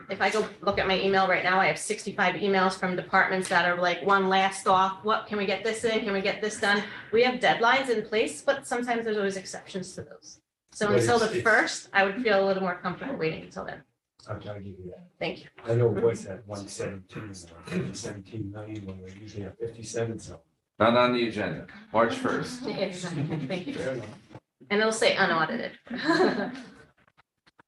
If I go look at my email right now, I have 65 emails from departments that are like one last off. What, can we get this in? Can we get this done? We have deadlines in place, but sometimes there's always exceptions to those. So But until the it's- first, I would feel a little more comfortable waiting until then. I'm trying to give you that. Thank you. I know it was at 117, 17 million when we're usually at 57, so. Not on the agenda, March 1st. Thank you. And it'll say unaudited.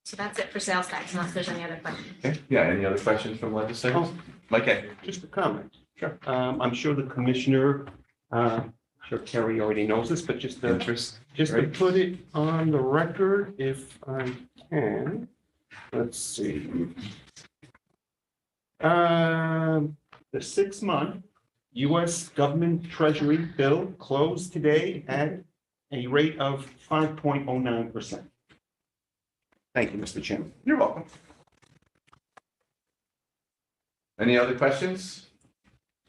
So that's it for sales tax, unless there's any other questions. Okay, yeah, any other questions from legislators? Mike A. Just a comment. Sure. I'm sure the commissioner, sure Kerry already knows this, but just to Interest, Just to right? put it on the record, if I can, let's see. The 6-month US government treasury bill closed today at a rate of 5.09%. Thank you, Mr. Chairman. You're welcome. Any other questions?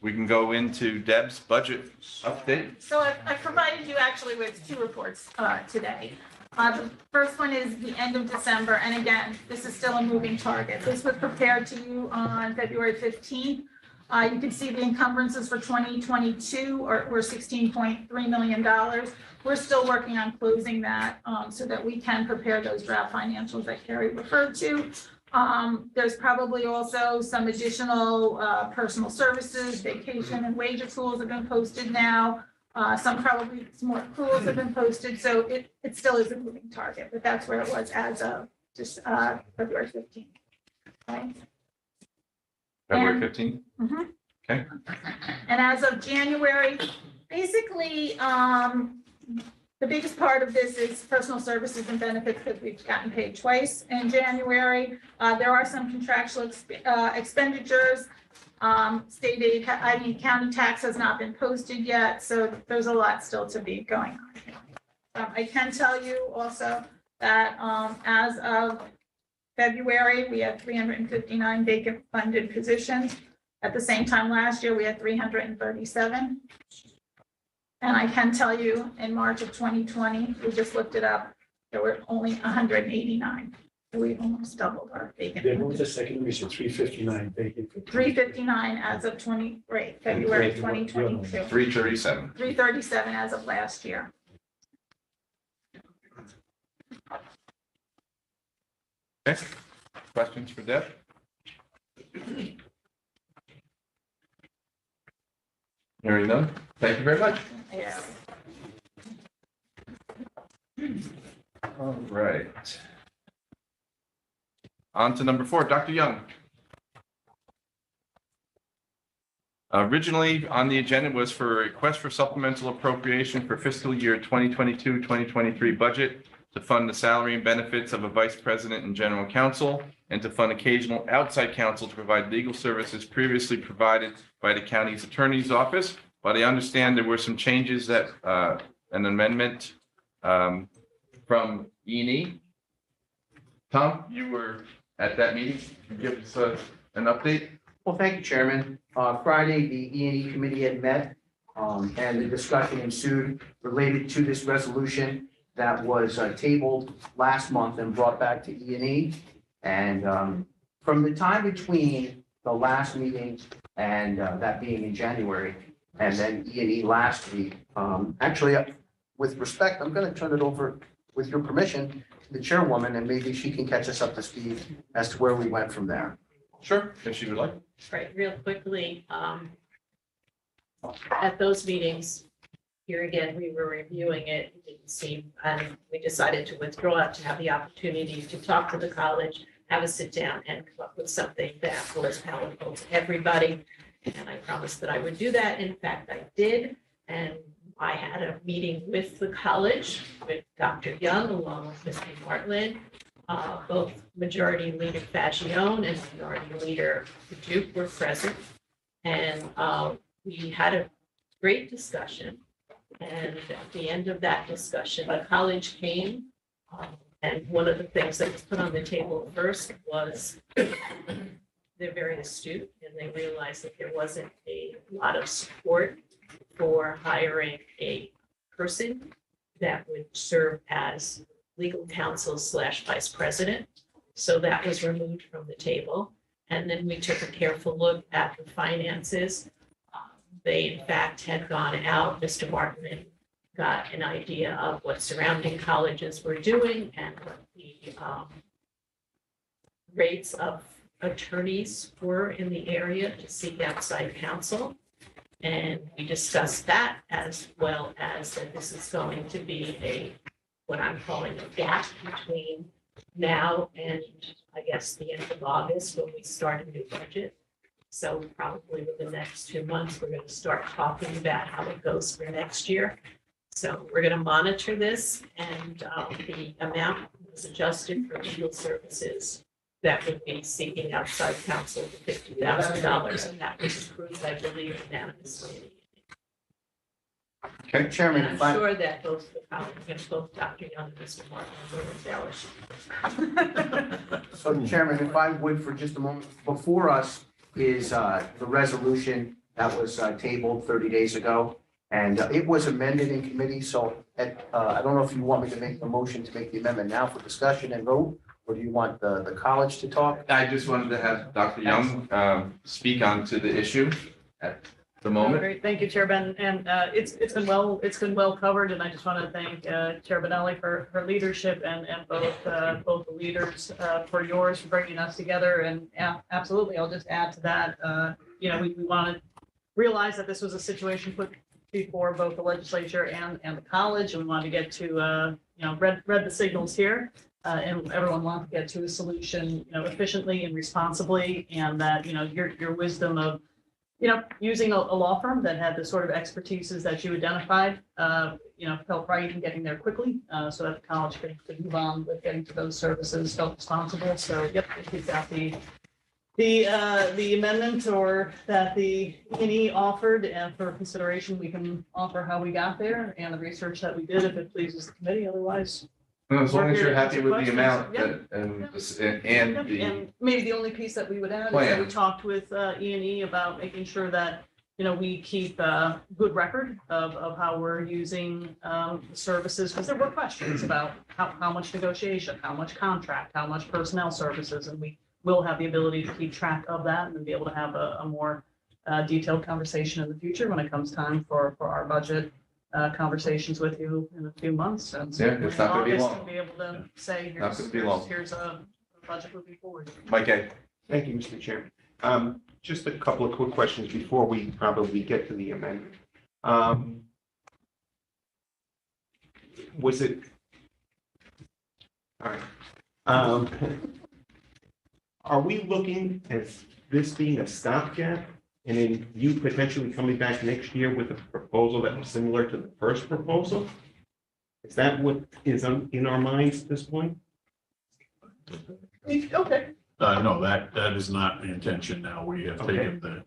We can go into Deb's budget update. So I provided you actually with 2 reports today. The first one is the end of December, and again, this is still a moving target. This was prepared to you on February 15th. You can see the encumbrances for 2022 were $16.3 million. We're still working on closing that so that we can prepare those draft financials that Carrie referred to. There's probably also some additional personal services, vacation and wage accruals have been posted now. Some more accruals have been posted, so it still is a moving target, but that's where it was as of just February 15th. Okay. February 15th? Mhm. Okay. And as of January, basically, the biggest part of this is personal services and benefits because we've gotten paid twice in January. There are some contractual expenditures. State aid, county tax has not been posted yet, so there's a lot still to be going on. I can tell you also that as of February, we had 359 vacant funded positions. At the same time last year, we had 337. And I can tell you, in March of 2020, we just looked it up, there were only 189. So we almost doubled our vacant. Then what was the second, we said 359 vacant. 359 as of February 2022. 337. 337 as of last year. Okay. Questions for Deb? Hearing none. Thank you very much. Yeah. All right. On to number 4, Dr. Young. Originally on the agenda was for a request for supplemental appropriation for fiscal year 2022-2023 budget to fund the salary and benefits of a vice president and general counsel, and to fund occasional outside counsel to provide legal services previously provided by the county's attorney's office. But I understand there were some changes that, an amendment from E&E. Tom, you were at that meeting. Can you give us an update? Well, thank you, Chairman. Friday, the E&E committee had met, and the discussion ensued related to this resolution that was tabled last month and brought back to E&E. And from the time between the last meeting and that being in January, and then E&E last week, actually, with respect, I'm going to turn it over, with your permission, to the chairwoman, and maybe she can catch us up to speed as to where we went from there. Sure, if she would like. Right, real quickly, at those meetings, here again, we were reviewing it, it didn't seem, and we decided to withdraw to have the opportunity to talk to the college, have a sit down and come up with something that was palatable to everybody. And I promised that I would do that. In fact, I did. And I had a meeting with the college, with Dr. Young, along with Mr. Martland. Both Majority Leader Fagione and Minority Leader Duke were present. And we had a great discussion. And at the end of that discussion, the college came. And one of the things that was put on the table first was they're very astute, and they realized that there wasn't a lot of support for hiring a person that would serve as legal counsel / vice president. So that was removed from the table. And then we took a careful look at the finances. They in fact had gone out, Mr. Martin got an idea of what surrounding colleges were doing and what the rates of attorneys were in the area to seek outside counsel. And we discussed that, as well as that this is going to be what I'm calling a gap between now and I guess the end of August when we start a new budget. So probably within the next 2 months, we're gonna start talking about how it goes for next year. So we're gonna monitor this and the amount was adjusted for legal services that would be seeking outside counsel for $50,000, and that was approved, I believe, unanimously. Okay, Chairman, And if I'm I, sure that both the colleagues, both Dr. Young and Mr. Martin will embellish. so Chairman, if I would for just a moment, before us is the resolution that was tabled 30 days ago. And it was amended in committee, so I don't know if you want me to make the motion to make the amendment now for discussion and vote, or do you want the college to talk? I just wanted to have Dr. Young speak on to the issue at the moment. Great, thank you, Chair Ben, and it's been well covered, and I just want to thank Chair Benelli for her leadership and both the leaders for yours for bringing us together, and yeah, absolutely, I'll just add to that, we want to realize that this was a situation put before both the legislature and the college, and we wanted to get to read the signals here. And everyone wants to get to a solution, efficiently and responsibly, and that, your wisdom of, using a law firm that had the sort of expertises that you identified, felt right in getting there quickly, so that the college could move on with getting to those services, felt responsible. So, yep, we've got the amendment or that the E&E offered, and for consideration, we can offer how we got there and the research that we did if it pleases the committee. Otherwise, Well, as long we're as here you're to happy answer with the questions. amount Yep. and the, And maybe the only piece that we would add is that we talked with E&E about making sure that, we keep a good record of how we're using services, because there were questions about how much negotiation, how much contract, how much personnel services, and we will have the ability to keep track of that and be able to have a more detailed conversation in the future when it comes time for our budget conversations with you in a few months. And so Yeah, it's not gonna be August, long. we'll be able to say, Not gonna be long. here's a budget moving forward. Mike A. Thank you, Mr. Chairman. Just a couple of quick questions before we probably get to the amendment. Was it? All right. Are we looking at this being a stopgap and then you potentially coming back next year with a proposal that was similar to the first proposal? Is that what is in our minds at this point? Okay. No, that is not the intention now. We have Okay. taken the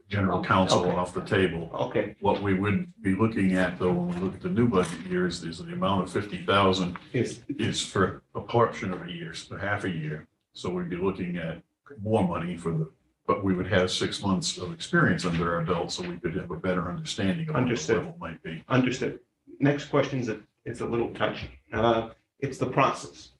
general counsel Okay. off the table. Okay, What we would be looking at, though, when we look at the new budget years, is the amount of 50,000 is for a portion of a year, so half a year. So we'd be looking at more money but we would have 6 months of experience under our belt, so we could have a better understanding of what the Understood. level might be. understood. Next question is a little touchy. It's the process.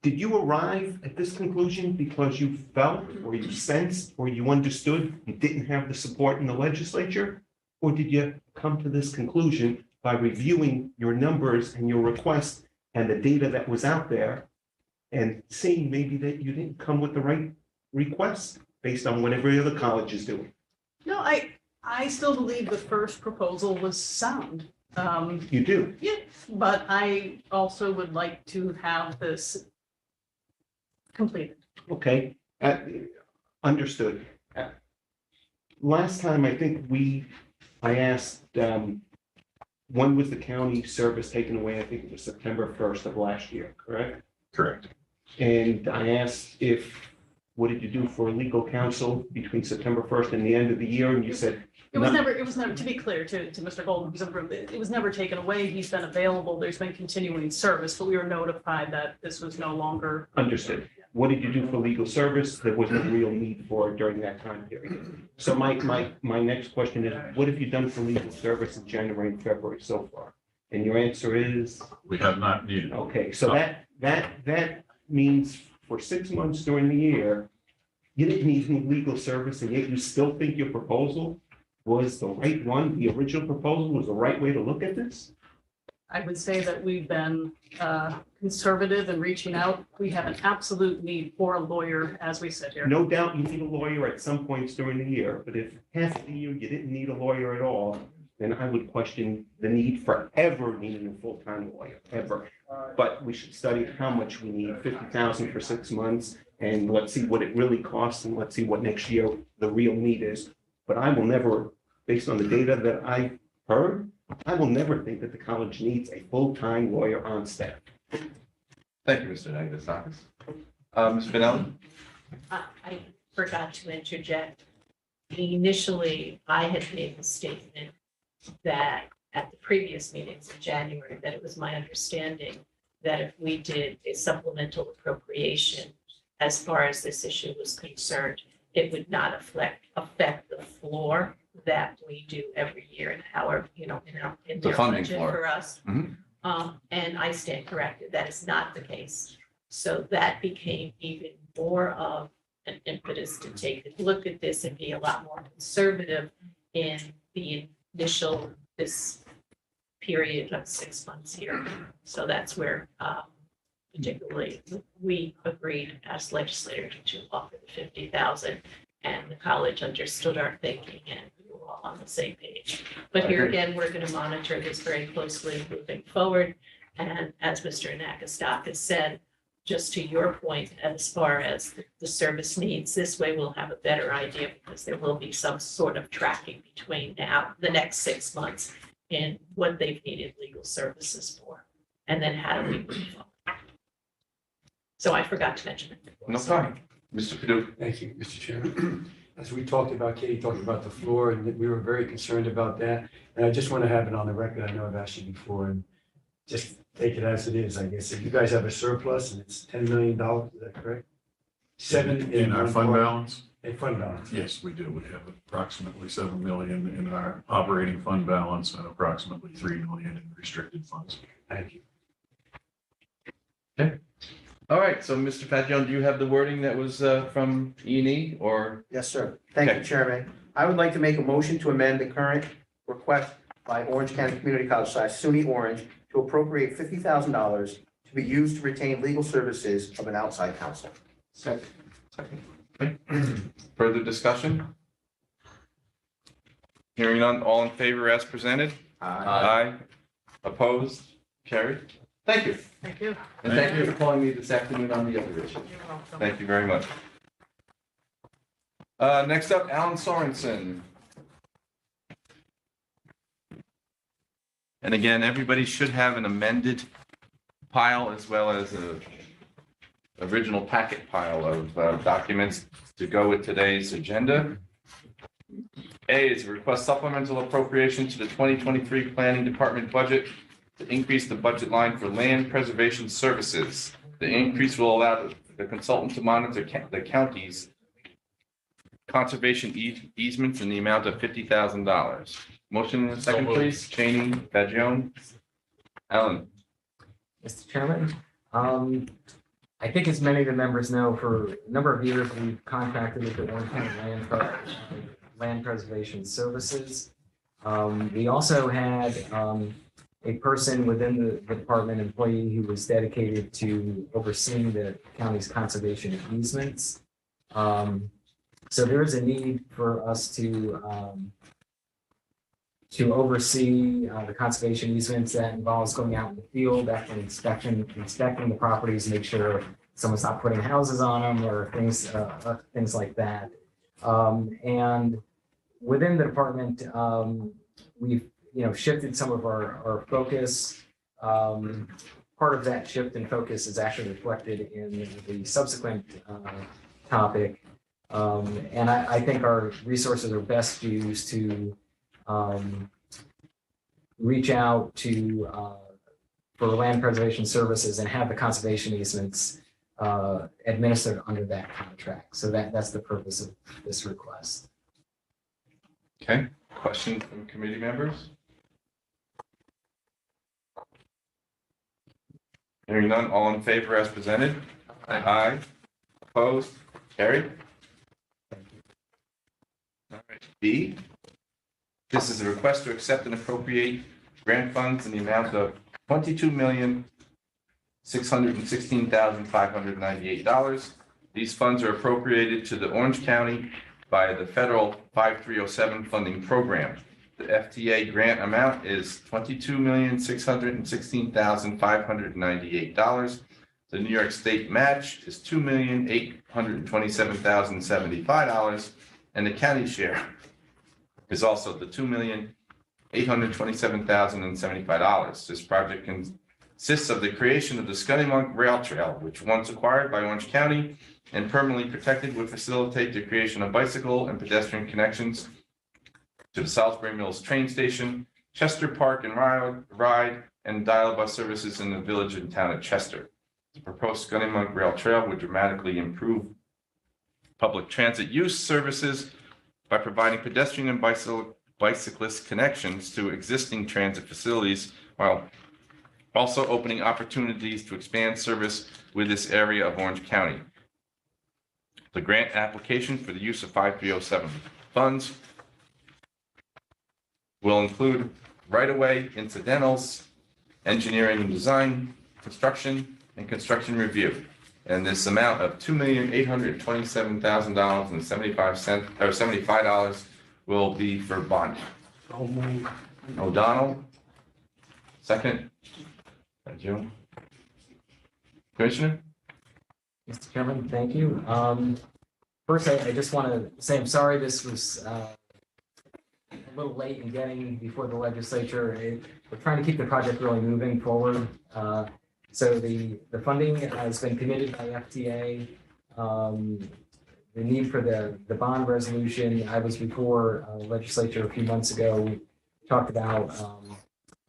Did you arrive at this conclusion because you felt or you sensed or you understood you didn't have the support in the legislature? Or did you come to this conclusion by reviewing your numbers and your requests and the data that was out there and seeing maybe that you didn't come with the right requests based on what every other college is doing? No, I still believe the first proposal was sound. You do? Yeah, but I also would like to have this completed. Okay, understood. Last time, I think I asked, when was the county service taken away? I think it was September 1st of last year, correct? Correct. And I asked what did you do for legal counsel between September 1st and the end of the year? And you said, It was never, to be clear to Mr. Golden, who's in the room, it was never taken away. He's been available. There's been continuing service, but we were notified that this was no longer. understood. What did you do for legal service? There was no real need for it during that time period. So my next question is, what have you done for legal service in January and February so far? And your answer is? We have not needed. Okay, so that means for 6 months during the year, you didn't need any legal service, and yet you still think your proposal was the right one? The original proposal was the right way to look at this? I would say that we've been conservative in reaching out. We have an absolute need for a lawyer as we sit here. No doubt you need a lawyer at some points during the year, but if half of the year you didn't need a lawyer at all, then I would question the need for ever needing a full-time lawyer, ever. but we should study how much we need, 50,000 for 6 months, and let's see what it really costs, and let's see what next year the real need is. But I will never, based on the data that I heard, I will never think that the college needs a full-time lawyer on staff. Thank you, Mr. Nagustakis. Ms. Spinelli? I forgot to interject. Initially, I had made the statement that at the previous meetings in January, that it was my understanding that if we did a supplemental appropriation as far as this issue was concerned, it would not affect the floor that we do every year and however, in The their funding budget floor. for us. Mhm. And I stand corrected. That is not the case. So that became even more of an impetus to take a look at this and be a lot more conservative in the initial, this period of 6 months here. So that's where particularly we agreed as legislators to offer the 50,000, and the college understood our thinking, and we were all on the same page. But here again, we're going to monitor this very closely moving forward. And as Mr. Nagustakis said, just to your point, as far as the service needs, this way we'll have a better idea, because there will be some sort of tracking between now, the next 6 months, in what they've needed legal services for, and then how do we move forward. So I forgot to mention it. No problem. Mr. Padu? Thank you, Mr. Chairman. As we talked about, Katie talked about the floor, and we were very concerned about that. And I just want to have it on the record. I know I've asked you before, and just take it as it is, I guess. If you guys have a surplus and it's $10 million, is that correct? Seven In our one fund part- balance? In fund balance. Yes, we do. We have approximately 7 million in our operating fund balance and approximately 3 million in restricted funds. Thank you. All right, so Mr. Fagion, do you have the wording that was from E&E or? Yes, sir. Thank Okay. you, Chairman. I would like to make a motion to amend the current request by Orange County Community College / SUNY Orange to appropriate $50,000 to be used to retain legal services of an outside counsel. Second. Further discussion? Hearing none, all in favor as presented? Aye. Opposed? Carried? Thank you. Thank you. And thank you for calling me this afternoon on the other issue. You're welcome. Thank you very much. Next up, Alan Sorensen. And again, everybody should have an amended pile as well as a original packet pile of documents to go with today's agenda. A is a request supplemental appropriation to the 2023 Planning Department budget to increase the budget line for land preservation services. The increase will allow the consultant to monitor the county's conservation easements in the amount of $50,000. Motion in a second, please. Cheney, Fagion, Alan. Mr. Chairman, I think as many of the members know, for a number of years, we've contracted with the Orange County Land Preservation Services. We also had a person within the department, employee, who was dedicated to overseeing the county's conservation easements. So there is a need for us to oversee the conservation easements. That involves going out in the field, actually inspecting the properties, make sure someone's not putting houses on them or things like that. And within the department, we've shifted some of our focus. Part of that shift in focus is actually reflected in the subsequent topic. And I think our resources are best used to reach out to for land preservation services and have the conservation easements administered under that contract. So that's the purpose of this request. Okay, question from committee members? Hearing none, all in favor as presented? Aye. Opposed? Carried? All right, B. This is a request to accept and appropriate grant funds in the amount of $22,616,598. These funds are appropriated to the Orange County by the federal 5307 funding program. The FTA grant amount is $22,616,598. The New York State match is $2,827,075, and the county share is also the $2,827,075. This project consists of the creation of the Scunnamunk Rail Trail, which once acquired by Orange County and permanently protected, would facilitate the creation of bicycle and pedestrian connections to the Salisbury Mills train station, Chester Park and Ride, and dial bus services in the village and town of Chester. The proposed Scunnamunk Rail Trail would dramatically improve public transit use services by providing pedestrian and bicyclist connections to existing transit facilities, while also opening opportunities to expand service with this area of Orange County. The grant application for the use of 5307 funds will include right-of-way, incidentals, engineering and design, construction, and construction review. And this amount of $2,827,075 will be for bonding. O'Donnell, second. Thank you. Commissioner? Mr. Chairman, thank you. First, I just want to say I'm sorry this was a little late in getting before the legislature. We're trying to keep the project really moving forward. So the funding has been committed by FTA. The need for the bond resolution, I was before legislature a few months ago. We talked about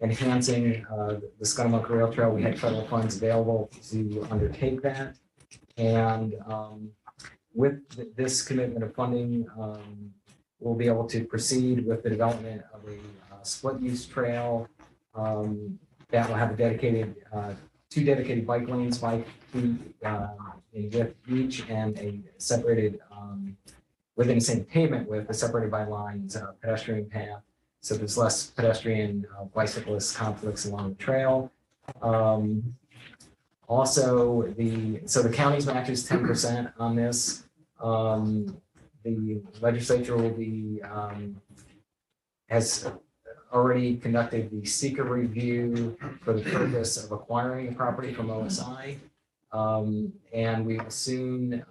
enhancing the Scunnamunk Rail Trail. We had federal funds available to undertake that. And with this commitment of funding, we'll be able to proceed with the development of a split use trail that will have a dedicated, two dedicated bike lanes, 5 feet in width each, and a separated, within the same pavement width, separated by lines, pedestrian path. So there's less pedestrian bicyclist conflicts along the trail. Also, the county's match is 10% on this. The legislature will be, has already conducted the seeker review for the purpose of acquiring the property from OSI. And we will soon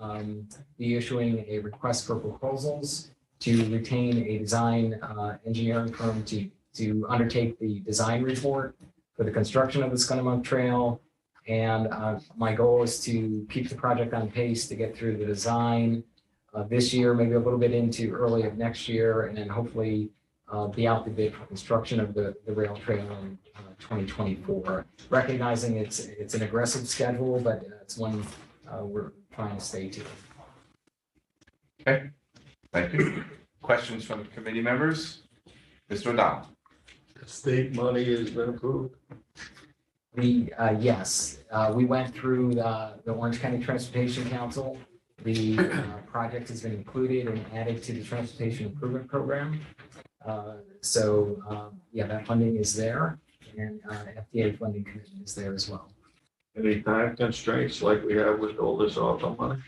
be issuing a request for proposals to retain a design engineering firm to undertake the design report for the construction of the Scunnamunk Trail. And my goal is to keep the project on pace to get through the design this year, maybe a little bit into early of next year, and then hopefully be out the bid for construction of the rail trail in 2024. Recognizing it's an aggressive schedule, but it's one we're trying to stay to. Okay, thank you. Questions from committee members? Mr. O'Donnell. State money has been approved. Yes, we went through the Orange County Transportation Council. The project has been included and added to the Transportation Improvement Program. Yeah, that funding is there, and FDA funding commitment is there as well. Any time constraints like we have with all this ARPA money?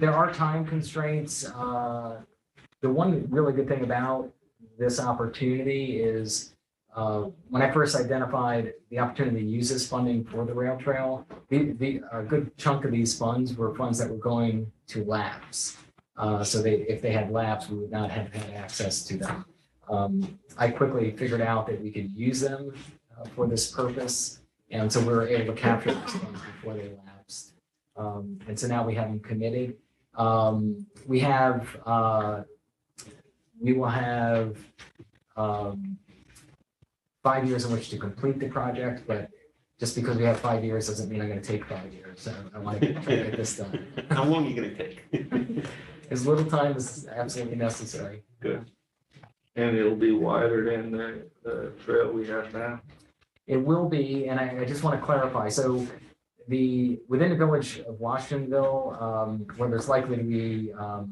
There are time constraints. The one really good thing about this opportunity is when I first identified the opportunity to use this funding for the rail trail, a good chunk of these funds were funds that were going to labs. So if they had labs, we would not have had access to them. I quickly figured out that we could use them for this purpose. And so we were able to capture those funds before they lapsed. And so now we have them committed. We will have 5 years in which to complete the project, but just because we have 5 years doesn't mean I'm going to take 5 years. So I want to try to get this done. How long are you going to take? As little time as absolutely necessary. Good. And it'll be wider than the trail we have now? It will be, and I just want to clarify. So within the village of Washingtonville, where there's likely to be a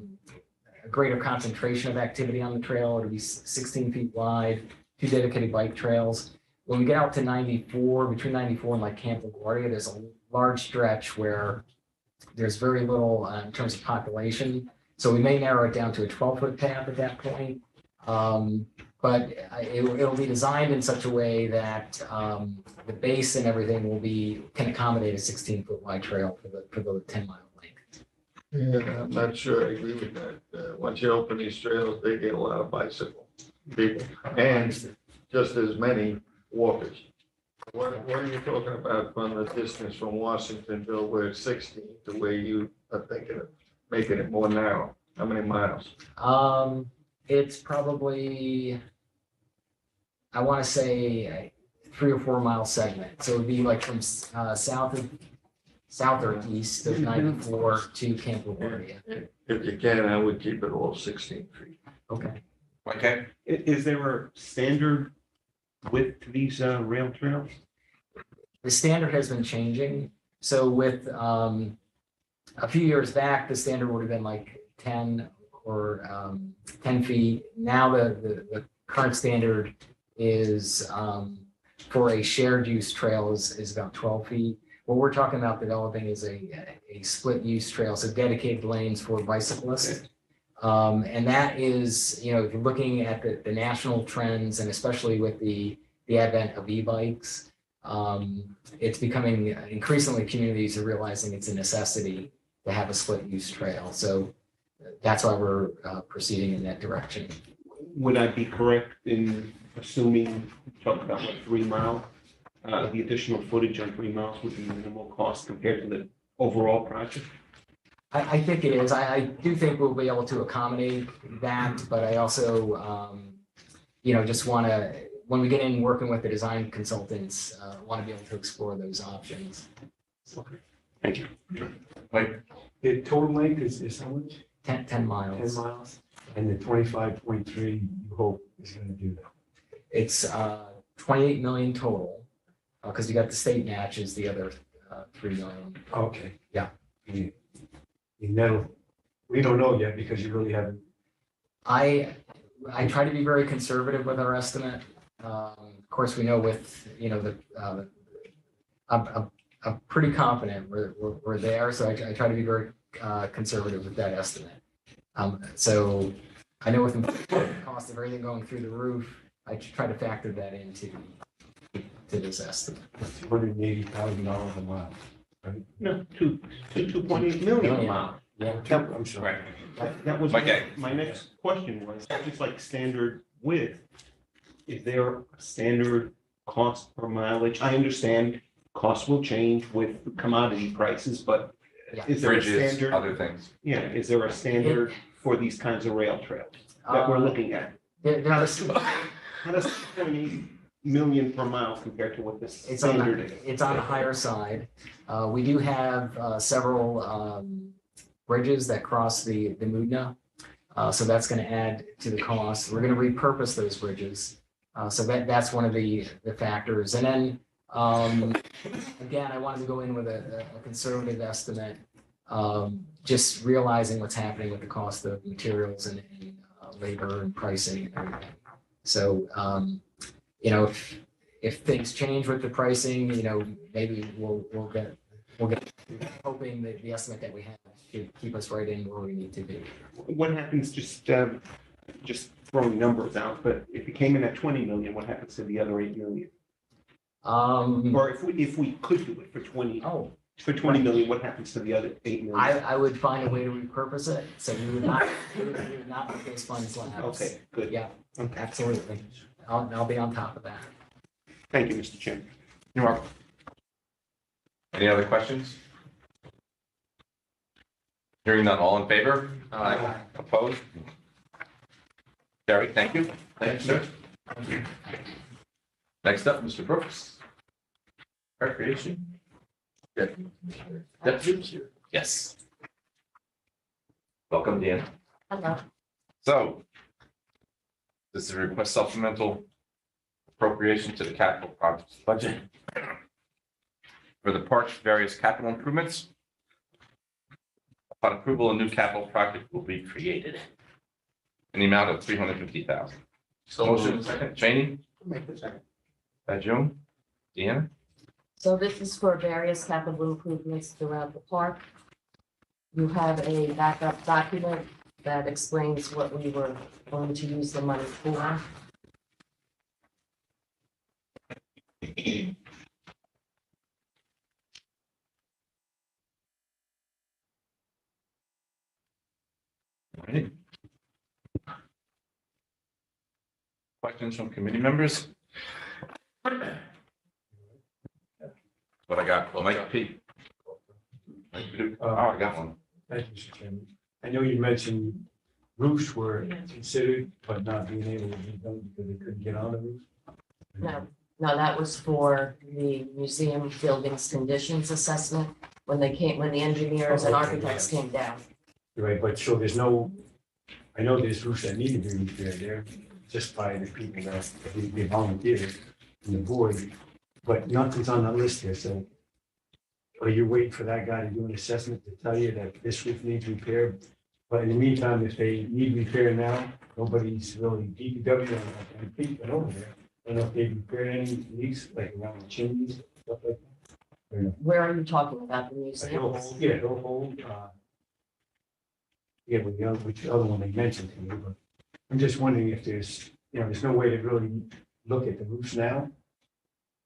greater concentration of activity on the trail, it'll be 16 feet wide, 2 dedicated bike trails. When we get out to 94, between 94 and like Camp LaGuardia, there's a large stretch where there's very little in terms of population. So we may narrow it down to a 12-foot path at that point. But it'll be designed in such a way that the base and everything can accommodate a 16-foot wide trail for the 10-mile length. Yeah, I'm not sure I agree with that. Once you open these trails, they get a lot of bicycle people and just as many walkers. What are you talking about from the distance from Washingtonville where it's 16 to where you are thinking of making it more narrow? How many miles? It's probably, I want to say a 3 or 4 mile segment. So it'd be like from south or east of 94 to Camp LaGuardia. If you can, I would keep it all 16 feet. Okay. Okay, Is there a standard width to these rail trails? The standard has been changing. So with a few years back, the standard would have been like 10 or 10 feet. Now the current standard is for a shared use trail is about 12 feet. What we're talking about developing is a split use trail, so dedicated lanes for bicyclists. And that is, if you're looking at the national trends and especially with the advent of e-bikes, it's becoming increasingly communities are realizing it's a necessity to have a split use trail. So that's why we're proceeding in that direction. Would I be correct in assuming, talk about what, 3 mile? The additional footage on 3 miles would be minimal cost compared to the overall project? I think it is. I do think we'll be able to accommodate that, but I also, just want to, when we get in working with the design consultants, want to be able to explore those options. Thank you. Mike, The total length is how much? 10 miles. 10 miles? And the 25.3 you hope is going to do that? It's 28 million total, because you got the state matches, the other 3 million. Okay. Yeah. We don't know yet because you really haven't. I try to be very conservative with our estimate. Of course, we know with, I'm pretty confident we're there, so I try to be very conservative with that estimate. So I know with the cost of everything going through the roof, I try to factor that into this estimate. $280,000 a mile. Right? No, 2.8 million a mile. Yeah. I'm sorry. That was, Okay. my next question was, just like standard width, is there a standard cost per mileage? I understand costs will change with commodity prices, but is there a bridges, standard? other things. Yeah, is there a standard for these kinds of rail trails that we're looking at? How does 2.8 million per mile compared to what this It's on standard is? it's on the higher side. We do have several bridges that cross the Mudna. So that's going to add to the cost. We're going to repurpose those bridges. So that's one of the factors. And then again, I wanted to go in with a conservative estimate, just realizing what's happening with the cost of materials and labor and pricing and everything. So, if things change with the pricing, maybe we'll get hoping that the estimate that we have should keep us right in where we need to be. What happens, just throwing numbers out, but if it came in at 20 million, what happens to the other 8 million? Or if we could do it for 20 million, what happens to the other 8 million? I would find a way to repurpose it, so we would not let those funds lapse. Okay, good. Yeah, absolutely. I'll be on top of that. Thank you, Mr. Chairman. You're welcome. Any other questions? Hearing none, all in favor? Aye. Opposed? Carrie, thank you. Thank you, sir. Next up, Mr. Brooks. Recreation. Deputy? Yes. Welcome, Dan. Hello. So this is a request supplemental appropriation to the capital projects budget for the park's various capital improvements. Upon approval, a new capital project will be created in the amount of $350,000. Motion second, Cheney, Make the second. June, Deanna. So this is for various capital improvements throughout the park. You have a backup document that explains what we were going to use the money for. Right. Questions from committee members? What I got? Well, Mike P. Oh, I got one. Thank you, Mr. Chairman. I know you mentioned roofs were considered, but not being able to be done because they couldn't get on the roof. No, that was for the museum buildings conditions assessment, when they came, when the engineers and architects came down. Right, but so there's no, I know there's roofs that need to be repaired there, just by the people that they volunteered in the board, but nothing's on the list here, so are you waiting for that guy to do an assessment to tell you that this roof needs repair? But in the meantime, if they need repair now, nobody's really, DPW and people over there. I don't know if they've repaired any leaks, like around the chimneys, stuff like that. Or no? Where are you talking about, the Like museum? Hill Hold, yeah, Hill Hold, yeah, with the other, which other one they mentioned to you, but I'm just wondering if there's, there's no way to really look at the roofs now.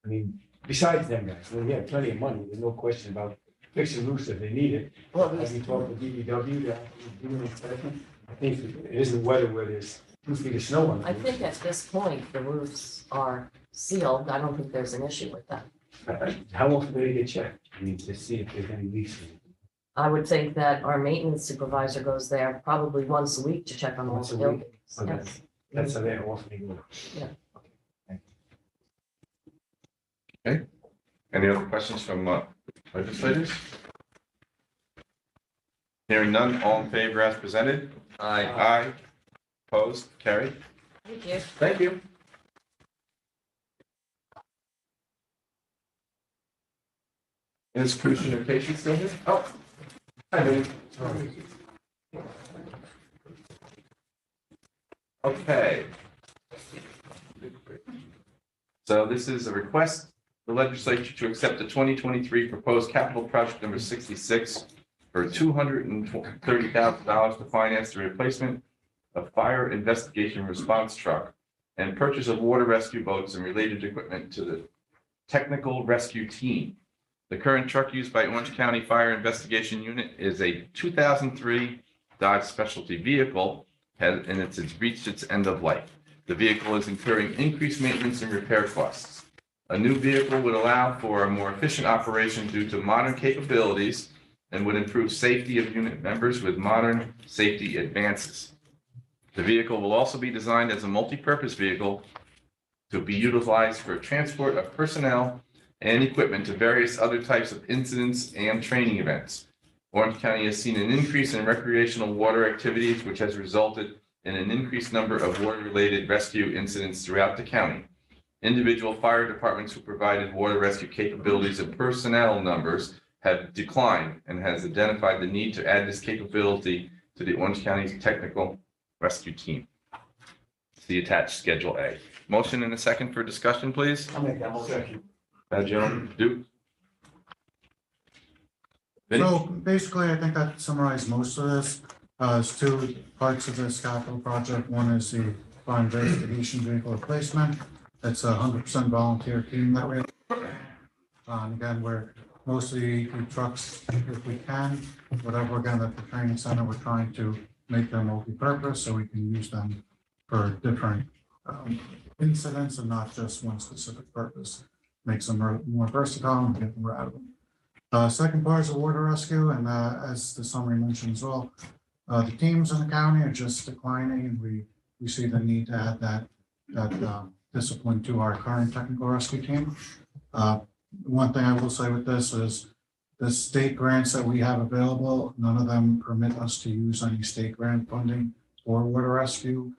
I mean, besides them guys, well, yeah, plenty of money, there's no question about fixing roofs if they need it. Well, Have you talked to DPW to do an inspection? I think it isn't weather where there's 2 feet of snow on the I roof. think at this point, the roofs are sealed. I don't think there's an issue with that. How often do they get checked? I mean, to see if there's any leaks. I would think that our maintenance supervisor goes there probably once a week to check on all Once the a week? buildings. Okay. Yes. That's how they often they go. Okay. Any other questions from legislators? Hearing none, all in favor as presented? Aye. Aye. Opposed? Carried. Thank you. Thank you. Is Commissioner Casey still here? Oh. Hi, Vinnie. Okay. So this is a request, the legislature to accept the 2023 proposed capital project number 66 for $230,000 to finance the replacement of fire investigation response truck and purchase of water rescue boats and related equipment to the technical rescue team. The current truck used by Orange County Fire Investigation Unit is a 2003 Dodge Specialty vehicle, and it's reached its end of life. The vehicle is incurring increased maintenance and repair costs. A new vehicle would allow for a more efficient operation due to modern capabilities and would improve safety of unit members with modern safety advances. The vehicle will also be designed as a multi-purpose vehicle to be utilized for transport of personnel and equipment to various other types of incidents and training events. Orange County has seen an increase in recreational water activities, which has resulted in an increased number of water-related rescue incidents throughout the county. Individual fire departments who provided water rescue capabilities and personnel numbers have declined and has identified the need to add this capability to the Orange County's technical rescue team. See attached Schedule A. Motion and a second for discussion, please. I'll make that motion. Gentleman, Duke. Vinnie? So basically, I think that summarized most of this. There's 2 parts of this capital project. One is the fire investigation vehicle replacement. It's 100% volunteer team that we have. And again, we're mostly trucks, if we can, whatever, again, at the training center, we're trying to make them multi-purpose so we can use them for different incidents and not just one specific purpose. Makes them more versatile and get more out of them. Second part is the water rescue, and as the summary mentioned as well, the teams in the county are just declining, and we see the need to add that discipline to our current technical rescue team. One thing I will say with this is the state grants that we have available, none of them permit us to use any state grant funding for water rescue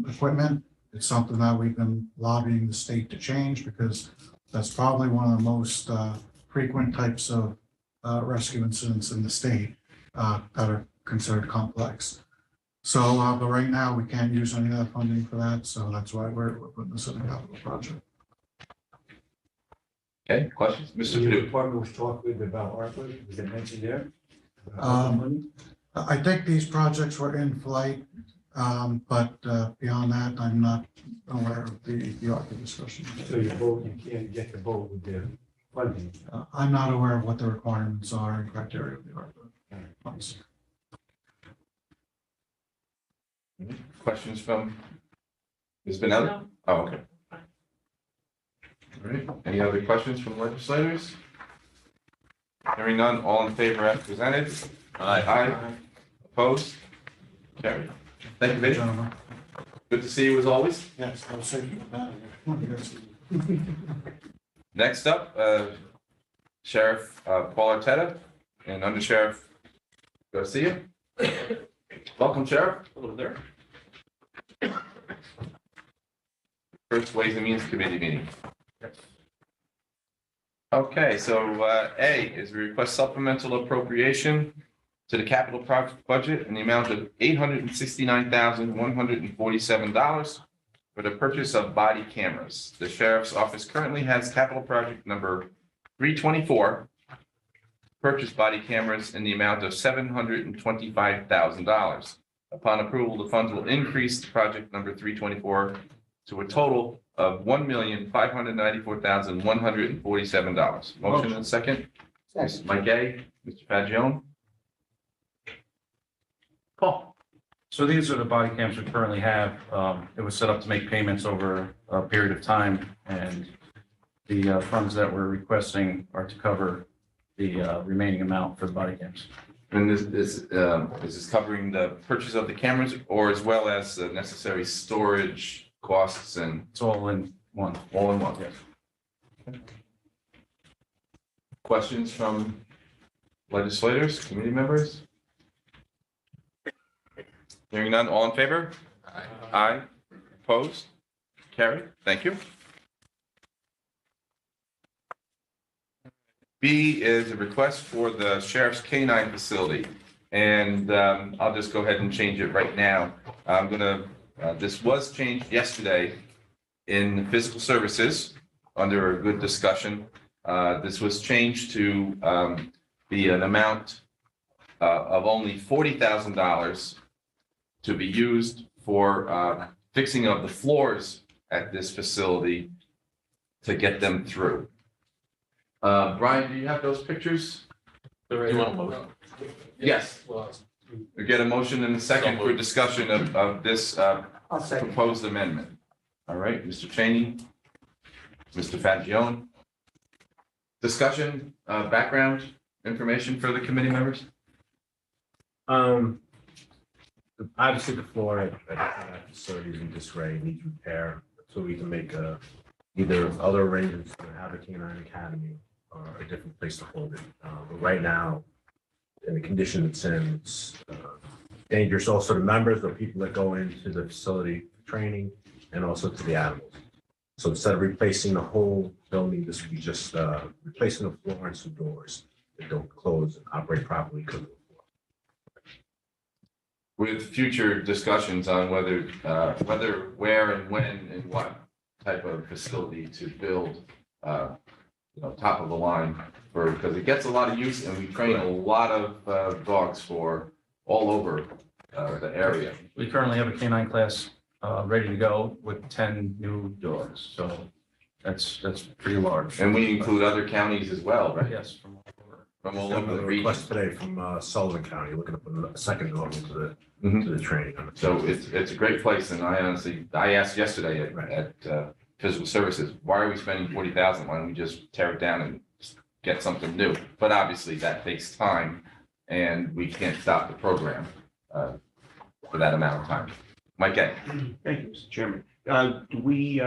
equipment. It's something that we've been lobbying the state to change because that's probably one of the most frequent types of rescue incidents in the state that are considered complex. So, but right now we can't use any of that funding for that. So that's why we're putting this in a capital project. Okay, questions? Mr. The Padu? department was talked with about ARPA, was it mentioned there? I I think these projects were in flight, but beyond that, I'm not aware of the ARPA discussion. So you vote, you can't get the vote with the funding. I'm not aware of what the requirements are and criteria of the ARPA funds. Questions from Ms. Benelli? No. Oh, okay. All right, any other questions from legislators? Hearing none, all in favor as presented? Aye. Opposed? Carried. Thank you, Vinnie. Gentlemen. Good to see you as always. Yes, I'll say that. Next up, Sheriff Paul Arteta and Under Sheriff Garcia. Welcome, Sheriff. Hello there. First Ways and Means Committee meeting. Okay, so A is we request supplemental appropriation to the capital project budget in the amount of $869,147 for the purchase of body cameras. The sheriff's office currently has capital project number 324, purchase body cameras in the amount of $725,000. Upon approval, the funds will increase project number 324 to a total of $1,594,147. Motion and second. Mr. Mike A, Mr. Fagione. Paul. So these are the body cams we currently have. It was set up to make payments over a period of time, and the funds that we're requesting are to cover the remaining amount for the body cams. And is this covering the purchase of the cameras or as well as the necessary storage costs and? It's all in one. All in one. Yes. Questions from legislators, committee members? Hearing none, all in favor? Aye. Aye. Opposed? Carried. Thank you. B is a request for the sheriff's K-9 facility. And I'll just go ahead and change it right now. I'm gonna, this was changed yesterday in physical services under a good discussion. This was changed to be an amount of only $40,000 to be used for fixing of the floors at this facility to get them through. Brian, do you have those pictures? Do you want a motion? Yes. We get a motion in a second for discussion of this proposed amendment. All right, Mr. Cheney, Mr. Fagione. Discussion, background information for the committee members? Obviously, the floor at that facility is in disarray, needs repair, so we can make either other arrangements to have a K-9 academy or a different place to hold it. But right now, in the condition it's in, it's dangerous also to members or people that go into the facility for training and also to the animals. So instead of replacing the whole building, this would be just replacing the floor and some doors that don't close and operate properly. With future discussions on whether, where and when and what type of facility to build, top of the line for, because it gets a lot of use and we train a lot of dogs for all over the area. We currently have a K-9 class ready to go with 10 new dogs, so that's pretty large. And we include other counties as well, right? Yes. From all over the region. Request today from Sullivan County, looking to put a second dog into the training. So it's a great place, and I asked yesterday at Physical Services, why are we spending $40,000? Why don't we just tear it down and get something new? But obviously that takes time, and we can't stop the program for that amount of time. Mike A. Thank you, Mr. Chairman. Do we,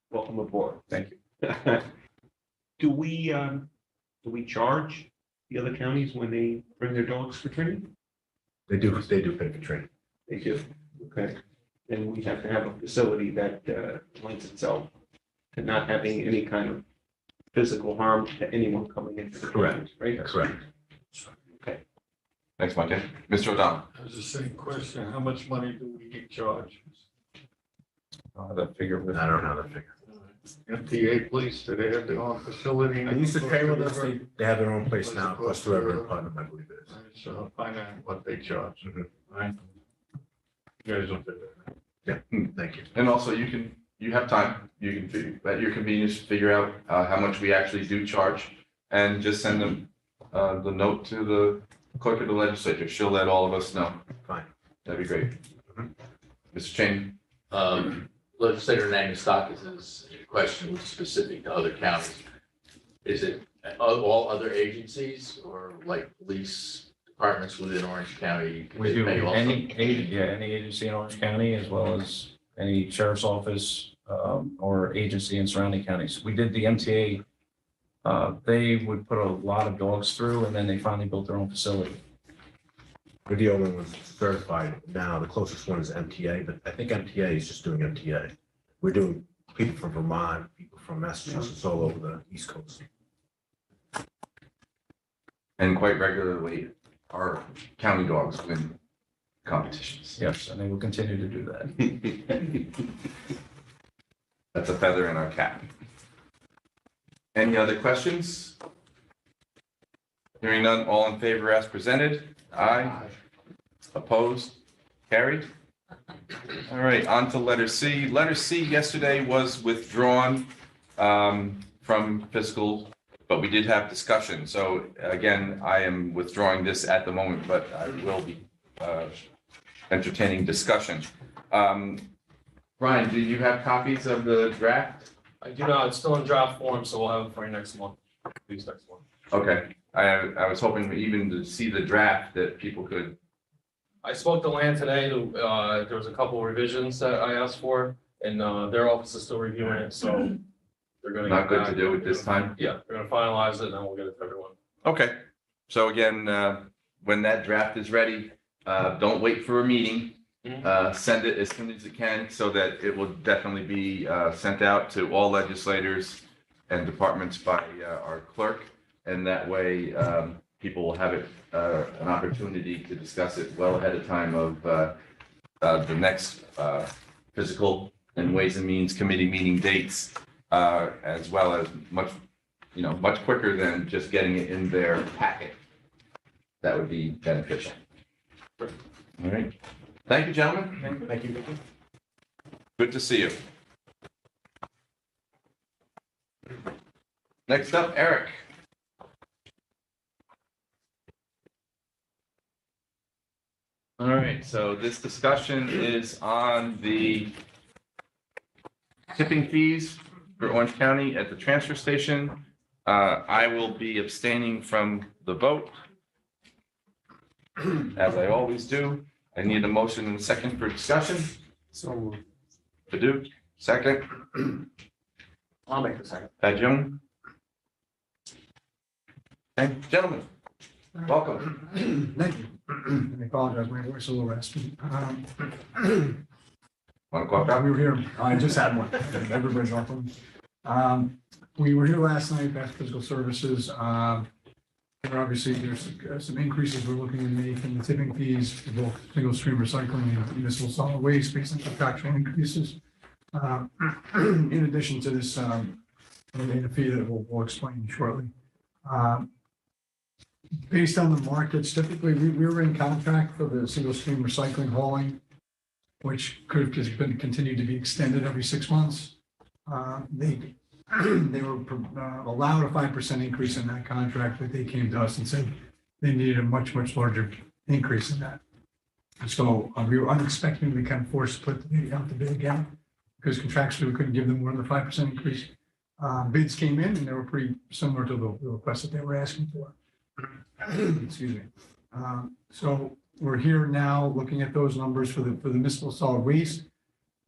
welcome aboard. Thank you. Do we charge the other counties when they bring their dogs for training? They do pay for training. They do, okay. And we have to have a facility that lends itself to not having any kind of physical harm to anyone coming into the Correct. right? Correct. Okay. Thanks, Mike A. Mr. O'Donnell. That was the same question. How much money do we charge? That figure. I don't know that figure. MTA police, do they have their own facility? They used to train with us, they have their own place now, plus the River Putnam, I believe it is. So find out what they charge. Right. You guys don't do that. Yeah, thank you. And also you have time, you can at your convenience, figure out how much we actually do charge and just send them the note to the clerk of the legislature. She'll let all of us know. Fine. That'd be great. Mr. Cheney. Legislator Anagnostakis' question was specific to other counties. Is it all other agencies or like police departments within Orange County? We do They also- any agency in Orange County as well as any sheriff's office or agency in surrounding counties. We did the MTA. They would put a lot of dogs through and then they finally built their own facility. We're the only ones certified now. The closest one is MTA, but I think MTA is just doing MTA. We're doing people from Vermont, people from Massachusetts, all over the East Coast. And quite regularly, our county dogs win competitions. Yes, and they will continue to do that. That's a feather in our cap. Any other questions? Hearing none, all in favor as presented? Aye. Opposed? Carried? All right, on to letter C. Letter C yesterday was withdrawn from fiscal, but we did have discussion. So again, I am withdrawing this at the moment, but I will be entertaining discussion. Brian, do you have copies of the draft? I do not, it's still in draft form, so we'll have it for you next month, please next month. Okay, I was hoping even to see the draft that people could. I spoke to Land today, there was a couple revisions that I asked for, and their office is still reviewing it, so they're gonna. Not get good back. to do at this time? Yeah, they're gonna finalize it, and then we'll get it to everyone. Okay, so again, when that draft is ready, don't wait for a meeting. Send it as soon as it can so that it will definitely be sent out to all legislators and departments by our clerk. And that way, people will have it, an opportunity to discuss it well ahead of time of the next Physical and Ways and Means Committee meeting dates, as well as much quicker than just getting it in their packet. That would be beneficial. All right. Thank you, gentlemen. Thank you. Good to see you. Next up, Eric. All right, so this discussion is on the tipping fees for Orange County at the transfer station. I will be abstaining from the vote, as I always do. I need a motion and a second for discussion. So Paduk, second. I'll make the second. Jung. Okay, gentlemen, welcome. Thank you. I apologize, my voice is a little raspy. 1 o'clock. We were here, I just had one, everybody's welcome. We were here last night, Bath Physical Services. Obviously, there's some increases we're looking to make in the tipping fees for both single stream recycling and municipal solid waste based on contractual increases. In addition to this, a fee that we'll explain shortly. Based on the markets, typically we were in contract for the single stream recycling hauling, which could have just been continued to be extended every 6 months. They were allowed a 5% increase in that contract, but they came to us and said they needed a much larger increase in that. So we were unexpectedly kind of forced to put the bid out to bid again because contractually we couldn't give them more than a 5% increase. Bids came in and they were pretty similar to the request that they were asking for. Excuse me. So we're here now looking at those numbers for the municipal solid waste.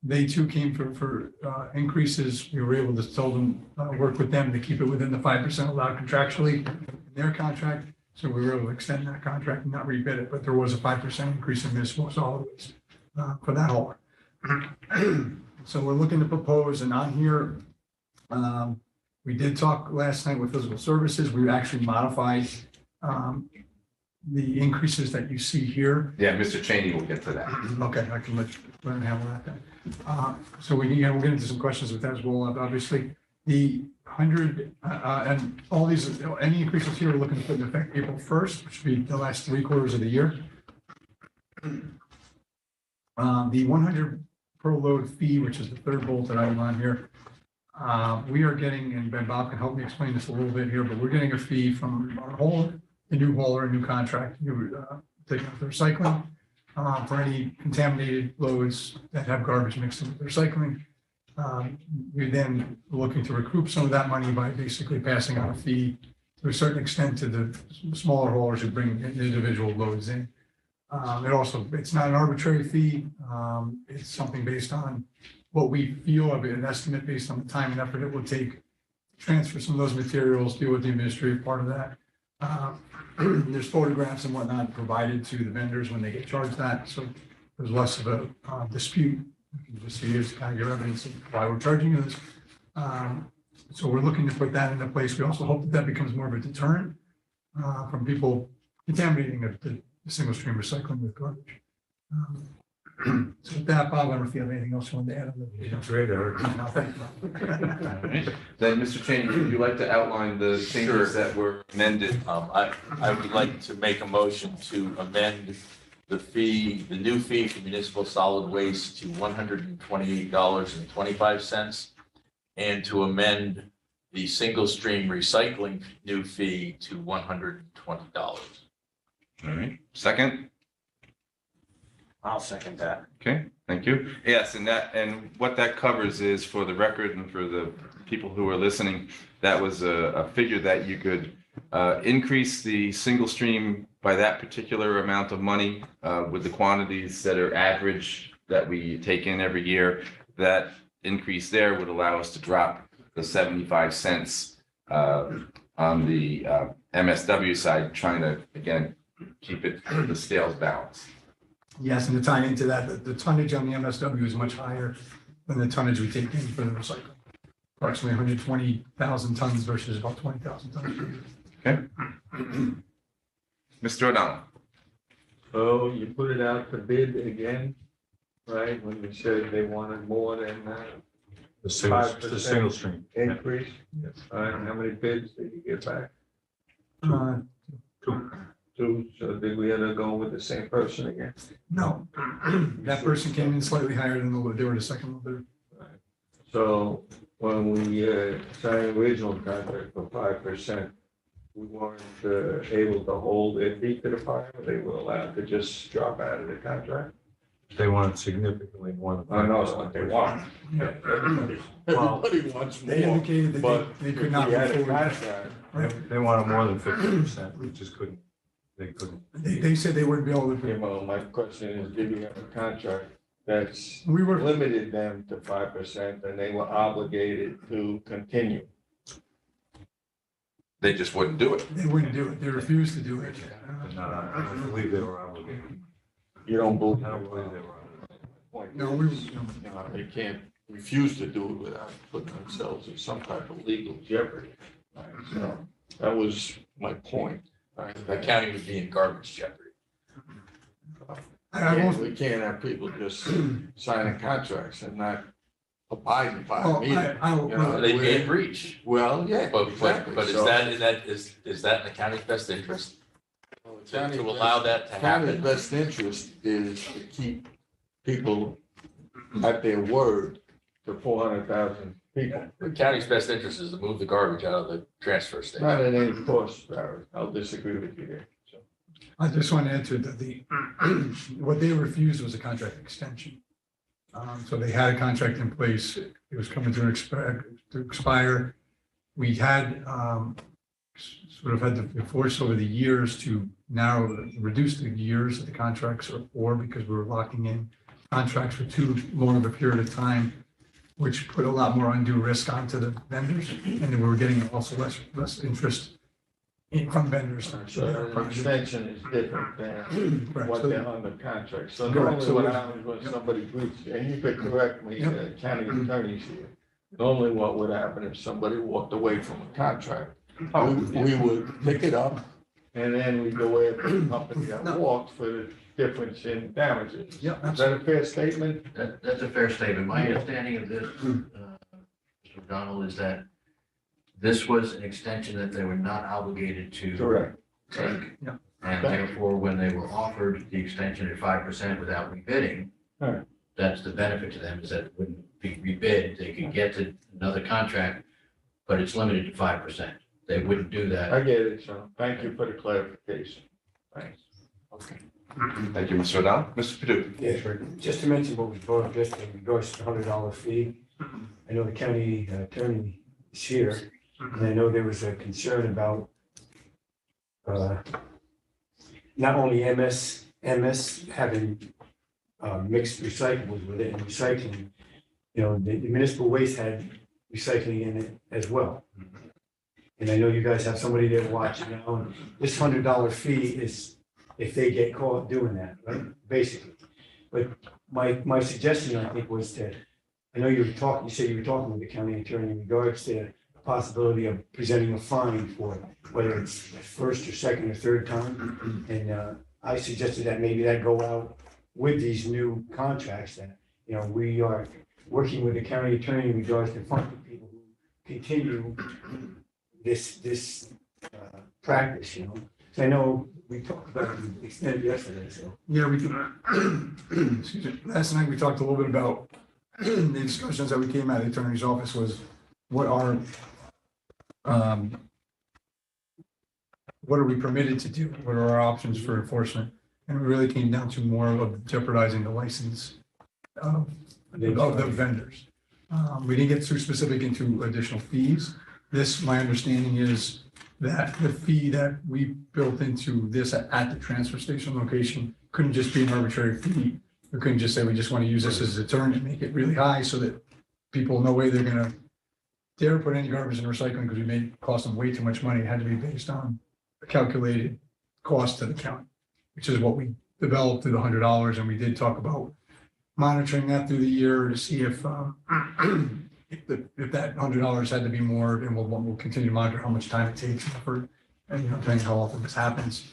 They too came for increases. We were able to tell them, work with them to keep it within the 5% allowed contractually in their contract. So we were able to extend that contract and not rebid it, but there was a 5% increase in municipal solid waste for that hauler. So we're looking to propose, and on here, we did talk last night with physical services. We actually modified the increases that you see here. Yeah, Mr. Cheney will get to that. Okay, I can let him handle that then. So we'll get into some questions with that as well, obviously. The 100, and all these, any increases here, we're looking to put in effect April 1st, which would be the last 3 quarters of the year. The 100 per load fee, which is the third bulleted item on here, we are getting, and Ben Bob can help me explain this a little bit here, but we're getting a fee from our hauler, the new hauler, a new contract, taking up the recycling, for any contaminated loads that have garbage mixed in with recycling. We're then looking to recoup some of that money by basically passing on a fee to a certain extent to the smaller haulers who bring individual loads in. It's not an arbitrary fee. It's something based on what we feel of an estimate based on the time and effort it will take to transfer some of those materials, deal with the administrative part of that. There's photographs and whatnot provided to the vendors when they get charged that, so there's less of a dispute. You can just see here's kind of your evidence of why we're charging you this. So we're looking to put that into place. We also hope that becomes more of a deterrent from people contaminating the single stream recycling with garbage. So with that, Bob, I don't know if you have anything else you want to add. That's great, Eric. No, thank you. Then, Mr. Cheney, would you like to outline the changes that were amended? I would like to make a motion to amend the fee, the new fee for municipal solid waste to $128.25, and to amend the single stream recycling new fee to $120. All right, second? I'll second that. Okay, thank you. Yes, and what that covers is, for the record and for the people who are listening, that was a figure that you could increase the single stream by that particular amount of money with the quantities that are average that we take in every year. That increase there would allow us to drop the 75 cents on the MSW side, trying to, again, keep it the scales balanced. Yes, and to tie into that, the tonnage on the MSW is much higher than the tonnage we take in for the recycling. Approximately 120,000 tons versus about 20,000 tons. Okay. Mr. O'Donnell. So you put it out to bid again, right? When you said they wanted more than The single 5% stream. increase. All right, how many bids did you get back? Two. So did we end up going with the same person again? No, that person came in slightly higher than they were the second bidder. So when we signed the original contract for 5%, we weren't able to hold their feet to the fire. They were allowed to just drop out of the contract. They wanted significantly more than. I know that's what they want. Everybody wants more. They indicated that but they could if not we had move a forward. contract, They wanted more than 50%, we just couldn't, they couldn't. They said they wouldn't be able to. You know, my question is, did we have a contract that's We were, limited them to 5% and they were obligated to continue? They just wouldn't do it. they wouldn't do it. They refused to do it. I don't believe they were obligated. You don't believe? I don't believe they were obligated. No, we, They can't refuse to do it without putting themselves in some type of legal jeopardy. Right? So that was my point. Right? The county would be in garbage jeopardy. We can't have people just signing contracts and not abiding by Oh, them either. You know, They may we're- breach, Well, yeah, but exactly. is So- that in the county's best interest? County's To allow that to happen? County's best interest is to keep people at their word to 400,000 people. The county's best interest is to move the garbage out of the transfer station. Not at any cost, Barry. I'll disagree with you there. So, I just want to answer that what they refused was a contract extension. So they had a contract in place. It was coming to expire. We had sort of had the force over the years to reduce the years that the contracts are for, because we were locking in contracts for too long of a period of time, which put a lot more undue risk onto the vendors, and then we were getting also less interest from vendors. So an extension is different than Correct. what So- they're under contract. So Correct. normally So what we- happens when somebody breaches, and you could correct me, Yep. county attorneys here. Normally what would happen if somebody walked away from a contract, we would pick it up and then we go after the company that walks for the difference in damages. Yeah, Is that a fair statement? That's a fair statement. My understanding of this, Mr. McDonald, is that this was an extension that they were not obligated to Correct. take. Yeah. And therefore, when they were offered the extension at 5% without rebidding, Right. that's the benefit to them, is that it wouldn't be rebid. They could get to another contract, but it's limited to 5%. They wouldn't do that. I get it, Sean. Thank you for the clarification. Thanks. Okay. Thank you, Mr. O'Donnell. Mr. Padu. Yeah, sure. Just to mention what was brought up yesterday, in regards to the $100 fee. I know the county attorney is here, and I know there was a concern about not only MS having mixed recyclables with it and recycling, you know, the municipal waste had recycling in it as well. And I know you guys have somebody there watching now, and this $100 fee is if they get caught doing that, right, basically. But my suggestion, I think, was that, I know you said you were talking with the county attorney in regards to the possibility of presenting a fine for whether it's the first or second or third time. And I suggested that maybe that go out with these new contracts that, you know, we are working with the county attorney in regards to funding people who continue this practice, you know. So I know we talked about it to the extent yesterday, so. Yeah, we can, excuse me, last night we talked a little bit about the discussions that we came out of the attorney's office was what are we permitted to do? What are our options for enforcement? And it really came down to more of jeopardizing the license of the vendors. We didn't get too specific into additional fees. This, my understanding is that the fee that we built into this at the transfer station location couldn't just be an arbitrary fee. We couldn't just say, we just want to use this as a deterrent and make it really high so that people, no way they're gonna dare put any garbage in recycling because we made it cost them way too much money. It had to be based on a calculated cost to the county, which is what we developed through the $100. And we did talk about monitoring that through the year to see if that $100 had to be more, and we'll continue to monitor how much time it takes for, and, you know, depending how often this happens.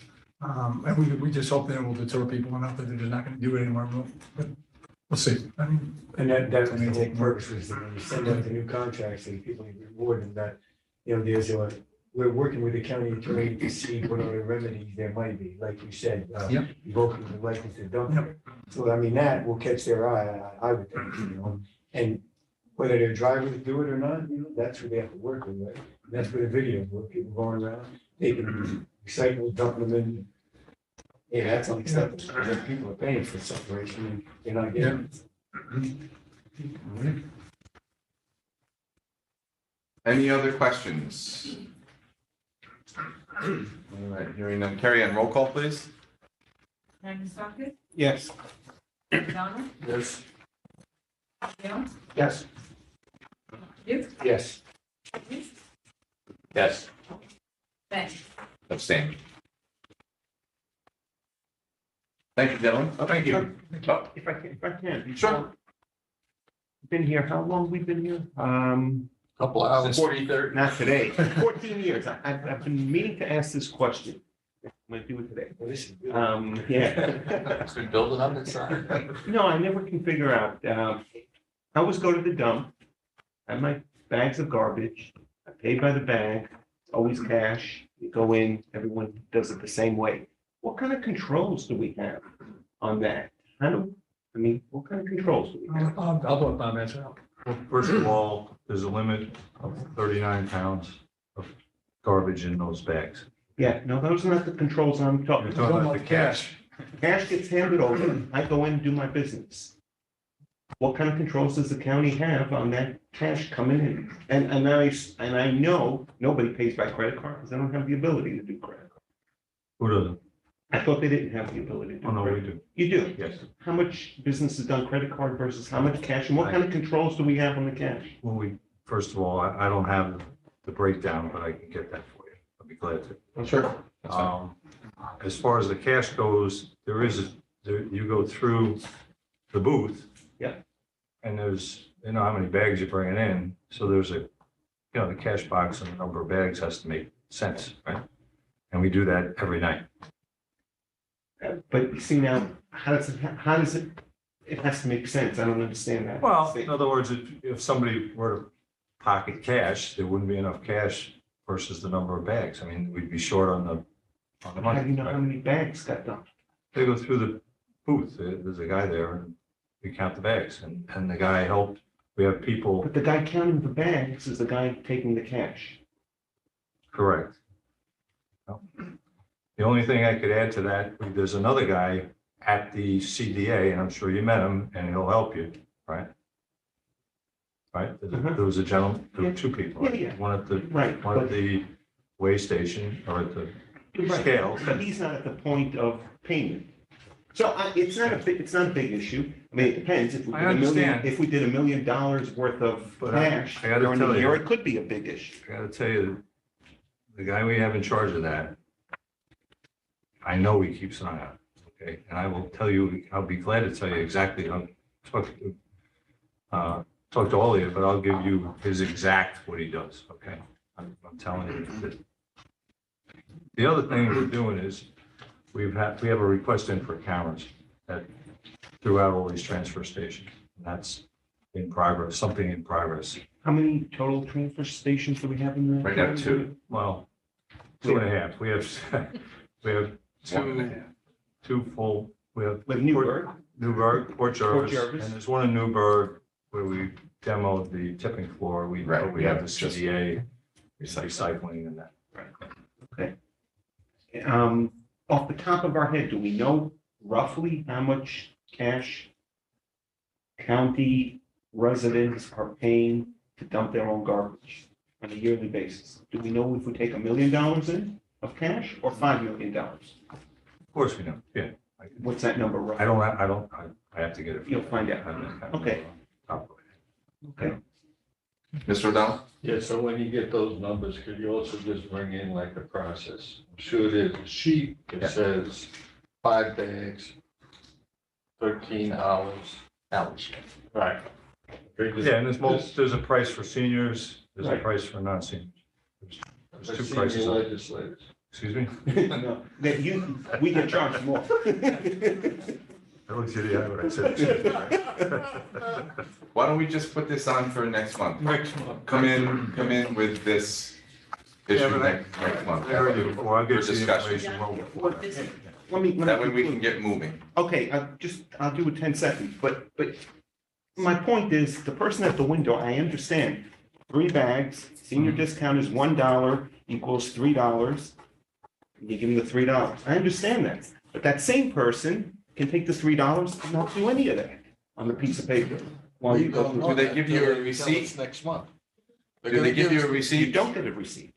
And we just hope that it will deter people enough that they're just not gonna do it anymore, but we'll see. I mean. And that may take purpose, is that when you send out the new contracts, and people are rewarded that, you know, we're working with the county attorney to see what other remedies there might be, like you said, Yep. revoking the license to dump. So I mean, that will catch their eye, I would think, you know, and whether their drivers do it or not, you know, that's who they have to work with, right? And that's where the videos, where people going around, taking recyclables, dumping them in. Yeah, that's unacceptable, because people are paying for separation and they're not getting it. Any other questions? All right, hearing none. Carrie Ann, roll call, please. Nagustakis, Yes. McDonald, Yes. Jones, Yes. Duke, Yes. Yes. Ben. Abstain. Thank you, gentlemen. Thank you. Oh, If I can. Sure. Been here, how long we been here? Couple hours. 3:30. Not today, 14 years. I've been meaning to ask this question. I'm gonna do it today. Yeah. It's been building up inside. No, I never can figure out. I always go to the dump, I have my bags of garbage, I pay by the bag, always cash. You go in, everyone does it the same way. What kind of controls do we have on that? What kind of controls do we have? I'll let Bob answer that. Well, first of all, there's a limit of 39 pounds of garbage in those bags. Yeah, no, those are not the controls I'm talking You're talking about. about the cash. Cash gets handed over, I go in and do my business. What kind of controls does the county have on that cash coming in? And I know nobody pays by credit card because they don't have the ability to do credit card. Who doesn't? I thought they didn't have the ability to do Oh, no, we credit. do. You do? Yes. How much business is done credit card versus how much cash? And what kind of controls do we have on the cash? Well, first of all, I don't have the breakdown, but I can get that for you. I'll be glad to. Sure. As far as the cash goes, you go through the booth. Yeah. And there's, how many bags you're bringing in. So there's the cash box and the number of bags has to make sense, right? And we do that every night. But you see now, how does it has to make sense. I don't understand that. Well, in other words, if somebody were to pocket cash, there wouldn't be enough cash versus the number of bags. I mean, we'd be short on the How money. do you know how right? many bags got dumped? They go through the booth. There's a guy there and we count the bags and the guy helped. We have people. But the guy counting the bags is the guy taking the cash. Correct. No. The only thing I could add to that, there's another guy at the CDA, and I'm sure you met him, and he'll help you, right? Right? There was a gentleman, there were two people, right? Yeah. One at the, Right, one at the weigh station or at the scale. But he's not at the point of payment. So it's not a big issue. I mean, it depends. If we I did $1 million, understand. if we did $1 million worth of But cash I gotta during tell the you. year, it could be a big issue. I gotta tell you, the guy we have in charge of that, I know he keeps an eye on it, okay? And I will tell you, I'll be glad to tell you exactly, I'll talk to all of you, but I'll give you his exact what he does, okay? I'm telling you that. The other thing we're doing is, we have a request in for cameras throughout all these transfer stations. And that's in progress, something in progress. How many total transfer stations do we have in there? Right now, 2. Well, 2.5. We have two full, we have. With Newburgh? Newburgh, Port Jervis, Jervis. and there's one in Newburgh where we demoed the tipping floor. We have the CDA recycling and that. Okay. Off the top of our head, do we know roughly how much cash county residents are paying to dump their own garbage on a yearly basis? Do we know if we take $1 million in of cash or $5 million? Of course we know, yeah. What's that number roughly? I have to get it. You'll find out. Okay. Okay. Mr. O'Donnell? Yeah, so when you get those numbers, could you also just bring in like the process? I'm sure there's a sheet that says 5 bags, 13 hours. Right. Yeah, and there's a price for seniors, there's a Right. price for non-seniors. There's two Senior prices. legislators. Excuse me? No, we get charged more. I looked at the eye when I said. Why don't we just put this on for next month? Next month. Come in with this Yeah, issue but next month. I heard you before, I'll For get you the discussion. information well before that. Let me That way we can get moving. Okay, I'll do it 10 seconds, but my point is, the person at the window, I understand. 3 bags, senior discount is $1 equals $3. You give them the $3. I understand that, but that same person can take the $3 and not do any of that on the piece of paper. While you go Do they give you a receipt? Next month. Do they give you a You receipt? don't get a receipt.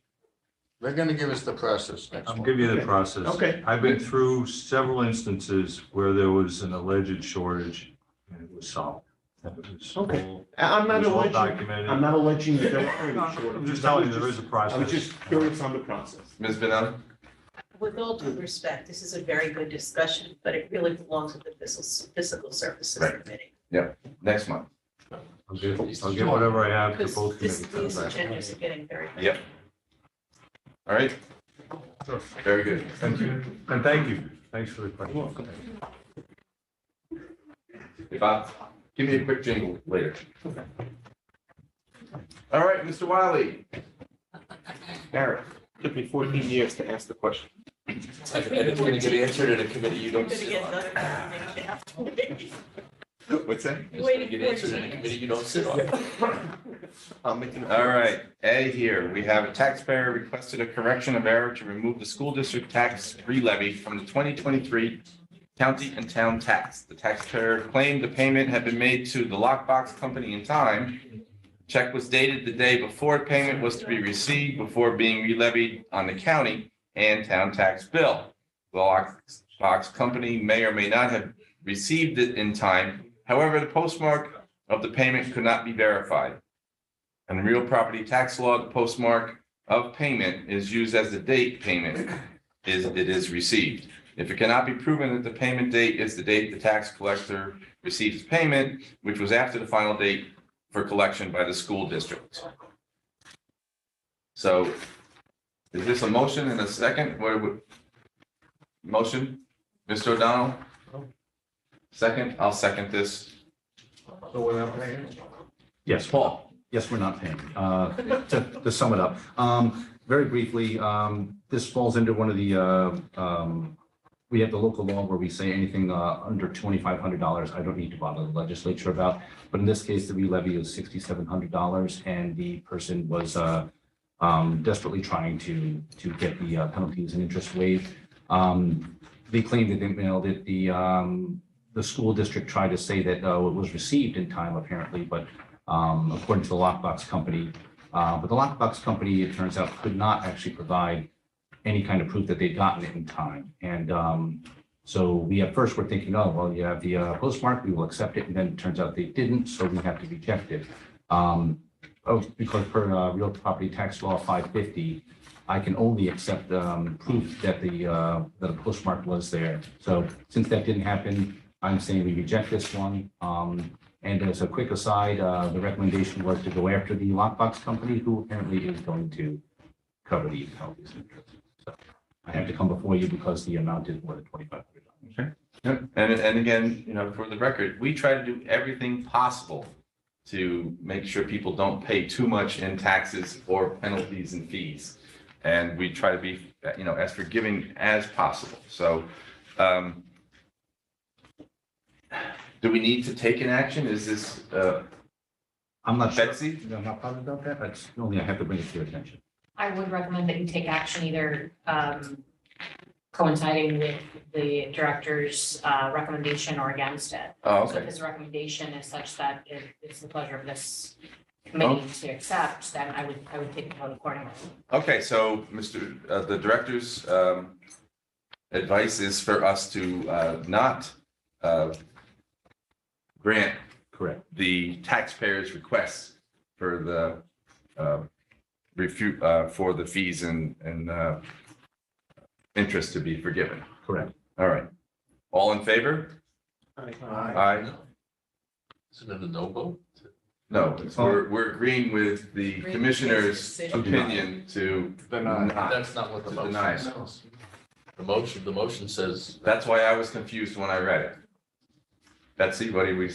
They're gonna give us the process next I'll month. give you the Okay. process. Okay. I've been through several instances where there was an alleged shortage and it was solved. It was Okay. all- I'm not it was all alleging, documented. I'm not alleging that there No, are any shortages. I'm just telling you, there is a process. I was just curious on the process. Ms. Benelli? With all due respect, this is a very good discussion, but it really belongs with the physical services Right. committee. Next month. I'll get whatever I have to Because both these committees. agendas are getting very. Yep. All right. Very good. Thank you. And thank you. Thanks for the question. Bob, give me a quick jingle later. All right, Mr. Wiley. Barrett, took me 14 years to ask the question. And it's gonna get answered at a committee you don't Gonna sit get on. another nomination after. What's that? It's gonna get answered at a committee you don't sit on. I'll make an. All right, A here, we have a taxpayer requested a correction of error to remove the school district tax re-levy from the 2023 county and town tax. The taxpayer claimed the payment had been made to the lockbox company in time. Check was dated the day before payment was to be received before being re-levied on the county and town tax bill. The lockbox company may or may not have received it in time. However, the postmark of the payment could not be verified. In real property tax law, the postmark of payment is used as the date payment is received. If it cannot be proven that the payment date is the date the tax collector receives payment, which was after the final date for collection by the school district. So is this a motion and a second? Motion, Mr. O'Donnell? Second, I'll second this. So we're not paying? Yes, Paul? yes, we're not paying. To sum it up, very briefly, this falls into one of the, we have the local law where we say anything under $2,500, I don't need to bother the legislature about. But in this case, the re-levy is $6,700, and the person was desperately trying to get the penalties and interest waived. They claimed that they mailed it. The school district tried to say that it was received in time, apparently, but according to the lockbox company. But the lockbox company, it turns out, could not actually provide any kind of proof that they'd gotten it in time. And so we at first were thinking, oh, well, you have the postmark, we will accept it. And then it turns out they didn't, so we have to reject it. Because per real property tax law 550, I can only accept proof that the postmark was there. So since that didn't happen, I'm saying we reject this one. And as a quick aside, the recommendation was to go after the lockbox company, who apparently is going to cover the penalties and interest. So I have to come before you because the amount is more than $2,500. Okay. Yep. And again, you know, for the record, we try to do everything possible to make sure people don't pay too much in taxes or penalties and fees. And we try to be, you know, as forgiving as possible. So, do we need to take an action? Is this, I'm not sure. Betsy? I'm not positive about that. That's only I have to bring it to your attention. I would recommend that you take action either coinciding with the director's recommendation or against it. Oh, So okay. if his recommendation is such that it's the pleasure of this committee to accept, then I would take it out accordingly. Okay, so the director's advice is for us to not grant correct the taxpayer's requests for the for the fees and interest to be forgiven. Correct. All right. All in favor? Aye. Isn't it a no vote? No, we're agreeing with the commissioner's opinion to Deny. That's not what the to motion deny it. says. The motion says. That's why I was confused when I read it. Betsy, what do we?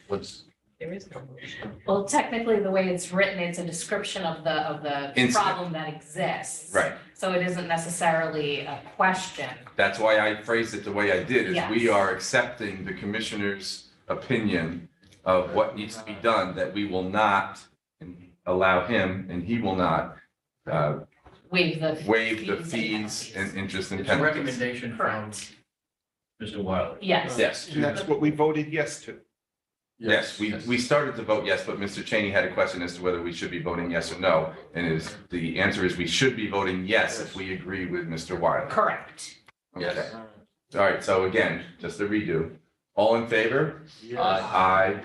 What's? There is no motion. Well, technically, the way it's written, it's a description of the Incident. problem that exists. Right. So it isn't necessarily a question. That's why I phrased it the way I did, is Yes. we are accepting the commissioner's opinion of what needs to be done, that we will not allow him, and he will not Waive the fees and interest and It's a penalties. recommendation from Mr. Wiley. Yes. Yes. And that's what we voted yes to. Yes, we started to vote yes, but Mr. Cheney had a question as to whether we should be voting yes or no. And the answer is we should be voting yes if we agree with Mr. Wiley. Correct. Okay. All right, so again, just a redo. All in favor? Yes. Aye.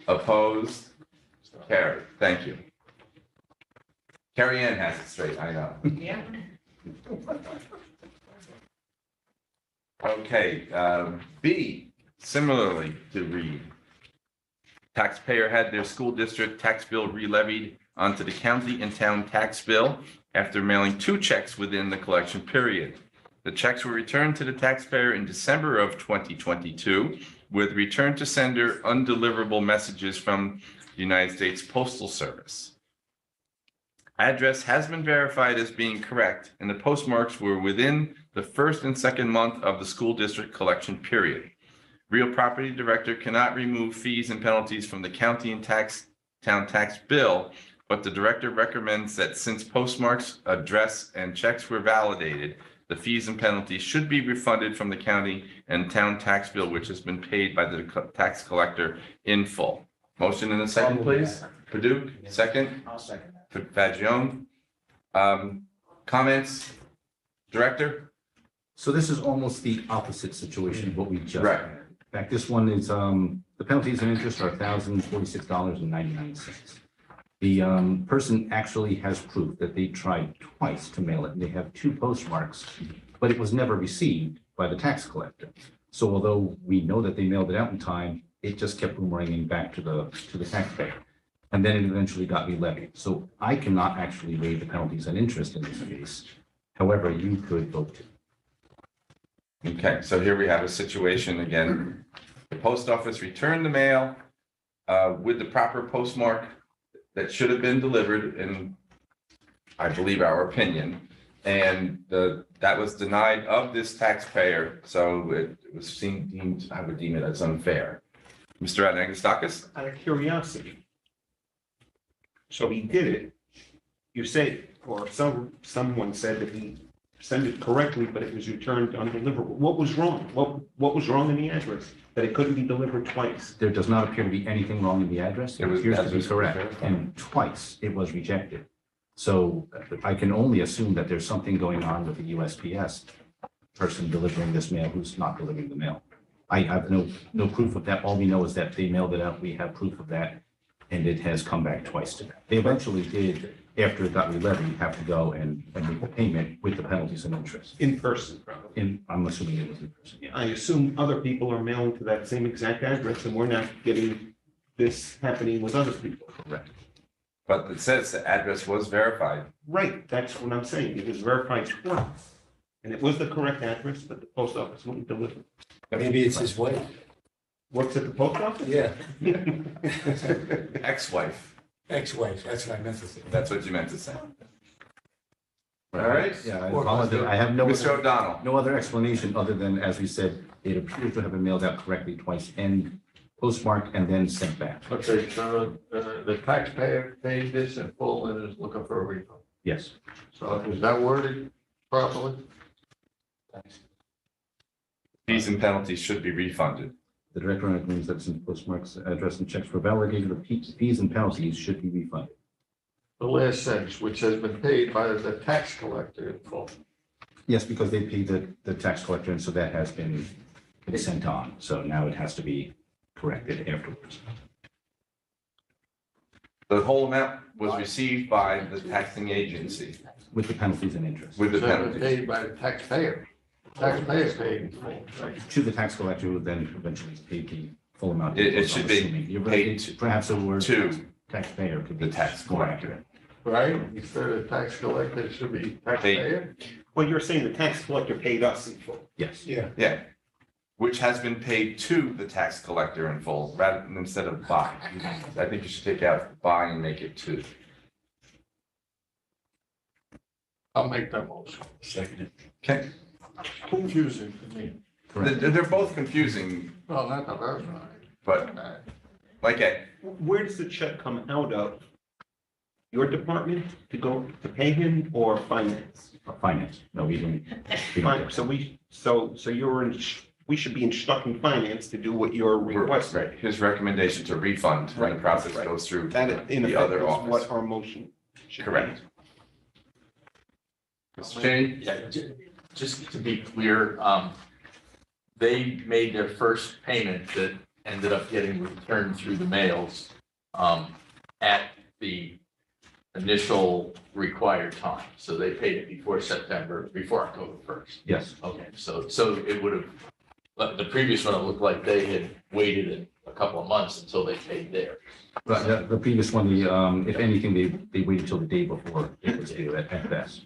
Opposed? Carried. Thank you. Carrie Ann has it straight, I know. Yeah. Okay, B, similarly to read. Taxpayer had their school district tax bill re-levied onto the county and town tax bill after mailing 2 checks within the collection period. The checks were returned to the taxpayer in December of 2022 with return to sender undeliverable messages from the United States Postal Service. Address has been verified as being correct, and the postmarks were within the first and second month of the school district collection period. Real property director cannot remove fees and penalties from the county and town tax bill, but the director recommends that since postmarks, address, and checks were validated, the fees and penalties should be refunded from the county and town tax bill, which has been paid by the tax collector in full. Motion in a second, please. Paduk, second. I'll second that. Fagion. Comments? Director? So this is almost the opposite situation of what we just Right. had. In fact, this one is, the penalties and interest are $1,046.99. The person actually has proof that they tried twice to mail it, and they have 2 postmarks, but it was never received by the tax collector. So although we know that they mailed it out in time, it just kept boomeranging back to the taxpayer. And then it eventually got re-levied. So I cannot actually waive the penalties and interest in this case. However, you could vote to. Okay, so here we have a situation again. The post office returned the mail with the proper postmark that should have been delivered in, I believe, our opinion. And that was denied of this taxpayer, so it was deemed, I would deem it as unfair. Mr. Anagnestakis? Out of curiosity. So he did it. You said, or someone said that he sent it correctly, but it was returned undeliverable. What was wrong? What was wrong in the address? That it couldn't be delivered twice? There does not appear to be anything wrong in the address. It appears to be address correct, and twice it was rejected. So I can only assume that there's something going on with the USPS person delivering this mail who's not delivering the mail. I have no proof of that. All we know is that they mailed it out. We have proof of that, and it has come back twice to that. They eventually did, after it got re-levied, have to go and make the payment with the penalties and interest. In person, probably. I'm assuming it was in person, yeah. I assume other people are mailing to that same exact address, and we're not getting this happening with other people. Correct. But it says the address was verified. Right, that's what I'm saying. It was verified twice. And it was the correct address, but the post office wouldn't deliver. Maybe it's his wife. Works at the post office? Yeah. Ex-wife. Ex-wife, that's what I meant to say. That's what you meant to say. All right. Yeah, I apologize. I have Mr. O'Donnell. no other explanation other than, as we said, it appears to have been mailed out correctly twice and postmarked and then sent back. Okay, so the taxpayer paid this in full and is looking for a refund. Yes. So is that worded properly? Fees and penalties should be refunded. The director recommends that since postmarks, address, and checks for validated fees and penalties should be refunded. The last sentence, which has been paid by the tax collector in full. Yes, because they paid the tax collector, and so that has been sent on. So now it has to be corrected afterwards. The whole amount was received by the taxing agency With the penalties and interest. with the So it's penalties. paid by the taxpayer. Taxpayer paid in full, right? To the tax collector, who then eventually paid the full amount. It should be You're right. paid It's perhaps a word. to Taxpayer could be the tax more collector. accurate. Right? Instead of tax collector, it should be taxpayer. Well, you're saying the tax collector paid us in full. Yes. Yeah. Yeah, which has been paid to the tax collector in full rather than instead of by. I think you should take out by and make it to. I'll make that motion. Second. Okay, Confusing to me. they're both confusing, Well, not the first one. but like, Where does the check come out of? Your department to go to pay him or finance? Finance. No, we don't. Fine, so we should be instructing finance to do what you're requesting. right, his recommendation to refund when the process goes through That in the effect other is office. what our motion should be. Correct. Mr. Cheney? Yeah, just to be clear, they made their first payment that ended up getting returned through the mails at the initial required time. So they paid it before October 1st. Yes. Okay, so it would have, the previous one, it looked like they had waited a couple of months until they paid theirs. But the previous one, if anything, they waited till the day before it was due at best.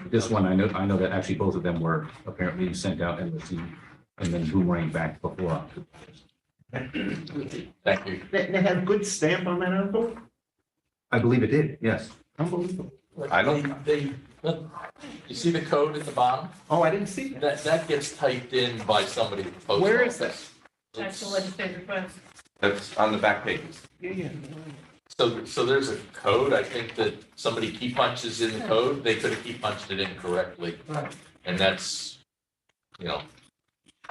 This one, I know that actually both of them were apparently sent out and received and then boomerang back before October. Thank you. They had a good stamp on that envelope? I believe it did, yes. Unbelievable. I don't- You see the code at the bottom? Oh, I didn't see that. That gets typed in by somebody at the post Where is office. Actual legislative request. That's on the back pages. Yeah. So there's a code, I think that somebody key punches in the code, they could have key punched it in correctly. And that's,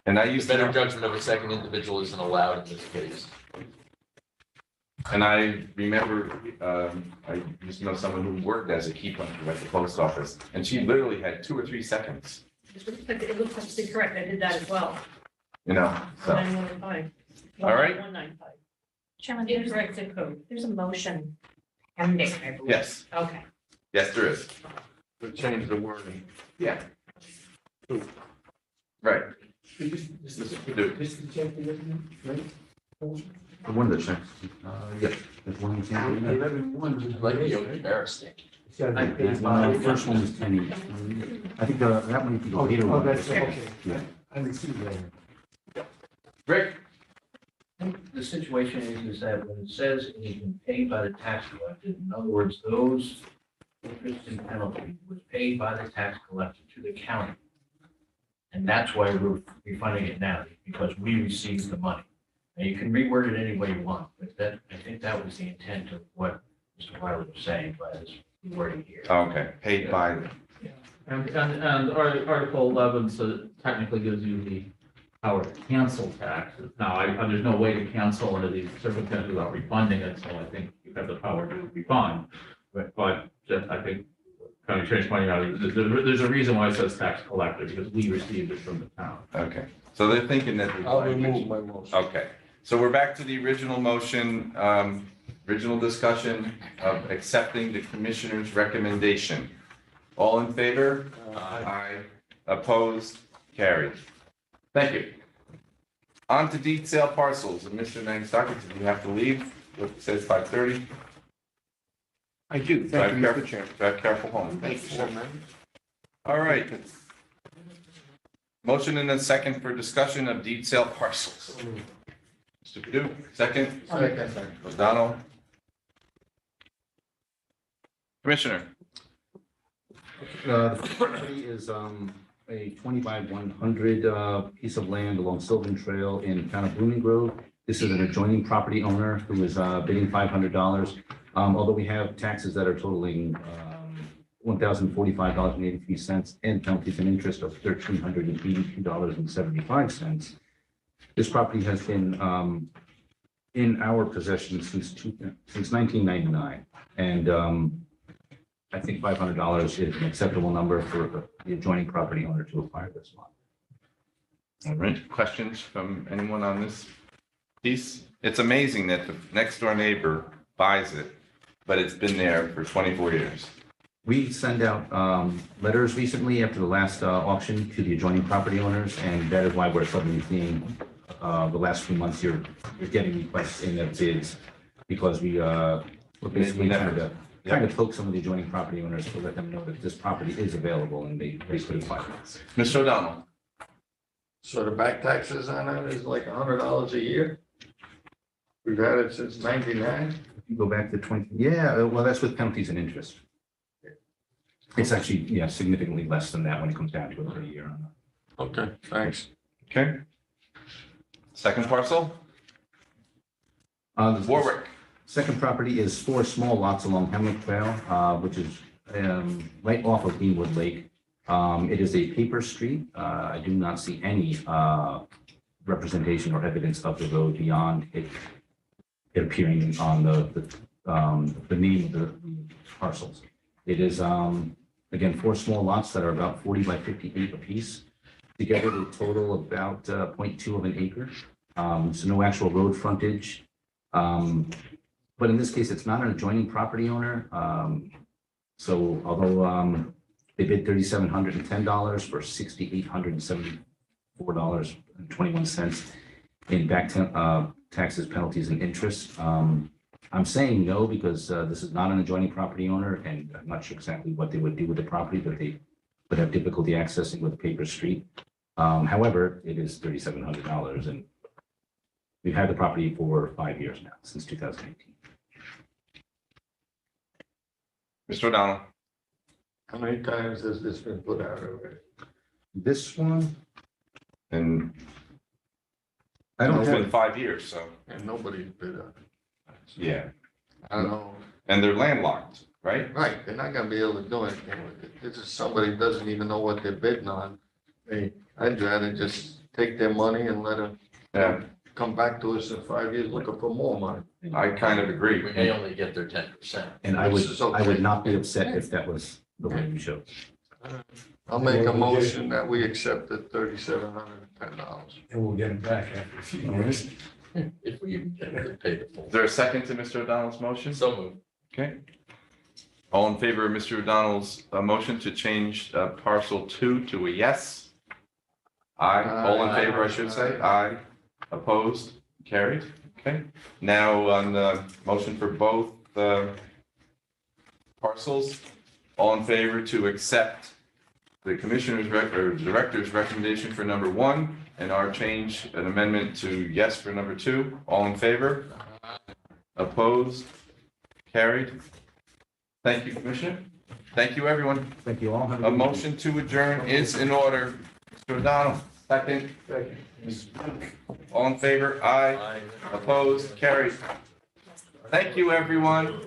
And I the used to better know, judgment of a second individual isn't allowed in this case. and I remember, I used to know someone who worked as a key puncher at the post office, and she literally had 2 or 3 seconds, It looks like it's incorrect. I did that as well. so. 915. All right. 195. Chairman, Incorrect zip code. there's a motion pending, I believe. Yes, Okay. yes, there is. To change the wording. Yeah. Right. This is Do- The one that checks, yeah, there's one you can't. Like the embarrassing. The first one was 10 each. I think that one, the later one. Yeah. I received that. Rick? The situation is that when it says it has been paid by the tax collector, in other words, those interest and penalty was paid by the tax collector to the county. And that's why we're refunding it now, because we received the money. Now, you can reword it any way you want, but that, I think that was the intent of what Mr. Wiley was saying by his wording here. Okay, paid by, And Article 11 so technically gives you the power to cancel taxes. Now, there's no way to cancel under these circumstances without refunding it, so I think you have the power to refund. But just, I think, County Attorney's pointing out, there's a reason why it says tax collector, because we received it from the town. okay. So they're thinking that. I'll remove my motion. Okay, so we're back to the original motion, original discussion of accepting the commissioner's recommendation. All in favor? Aye. Opposed? Carried. Thank you. On to deed sale parcels. And Mr. Nagasaki, do you have to leave? It says 5:30. I do. Thank you, Mr. Chairman. Drive careful home. Thank you, sir. All right. Motion and a second for discussion of deed sale parcels. Mr. Padu, second. Second. O'Donnell. Commissioner. The property is a 20 by 100 piece of land along Sylvan Trail in town of Blooming Grove. This is an adjoining property owner who is bidding $500. Although we have taxes that are totaling $1,045.83 and penalties and interest of $1,382.75. This property has been in our possession since 1999, and I think $500 is an acceptable number for the adjoining property owner to acquire this lot. All right, questions from anyone on this piece? It's amazing that the next door neighbor buys it, but it's been there for 24 years. We send out letters recently after the last auction to the adjoining property owners, and that is why we're suddenly seeing the last few months you're getting requests in the bids, because we're basically trying to poke some of the adjoining property owners to let them know that this property is available and they could apply for it. Mr. O'Donnell. So the back taxes on it is like $100 a year? We've had it since 99? You go back to 20, yeah, well, that's with penalties and interest. It's actually, yeah, significantly less than that when it comes down to it for a year. Okay, thanks. Okay. Second parcel? Warwick. Second property is 4 small lots along Hemlock Trail, which is right off of Greenwood Lake. It is a paper street. I do not see any representation or evidence of the road beyond it appearing on the name of the parcels. It is, again, 4 small lots that are about 40 by 58 apiece. Together, they total about 0.2 of an acre. So no actual road frontage. But in this case, it's not an adjoining property owner. So although they bid $3,710 for $6,874.21 in back taxes, penalties, and interest. I'm saying no because this is not an adjoining property owner, and I'm not sure exactly what they would do with the property, but they would have difficulty accessing with a paper street. However, it is $3,700, and we've had the property for 5 years now, since 2018. Mr. O'Donnell. How many times has this been put out already? This one, and I don't it's have. been 5 years, so. And nobody's bid on it. Yeah. I don't know. And they're landlocked, right? Right, they're not gonna be able to do anything with it. This is somebody doesn't even know what they're bidding on. I'd rather just take their money and let them come back to us in 5 years looking for more money. I kind of agree. We may only get their 10%. And I would not be upset if that was the way we showed. I'll make a motion that we accept the $3,710. And we'll get it back after a few years. If we even get to pay the full. Is there a second to Mr. O'Donnell's motion? So moved. Okay. All in favor of Mr. O'Donnell's motion to change parcel 2 to a yes? Aye. All in favor, I should say. Aye. Opposed? Carried. Okay. Now on the motion for both parcels, all in favor to accept the commissioner's or director's recommendation for number 1 and our change, an amendment to yes for number 2. All in favor? Opposed? Carried. Thank you, Commissioner. Thank you, everyone. Thank you all. Have a A good motion to adjourn is in order. Mr. O'Donnell, second. All in favor? Aye. Opposed? Carried. Thank you, everyone.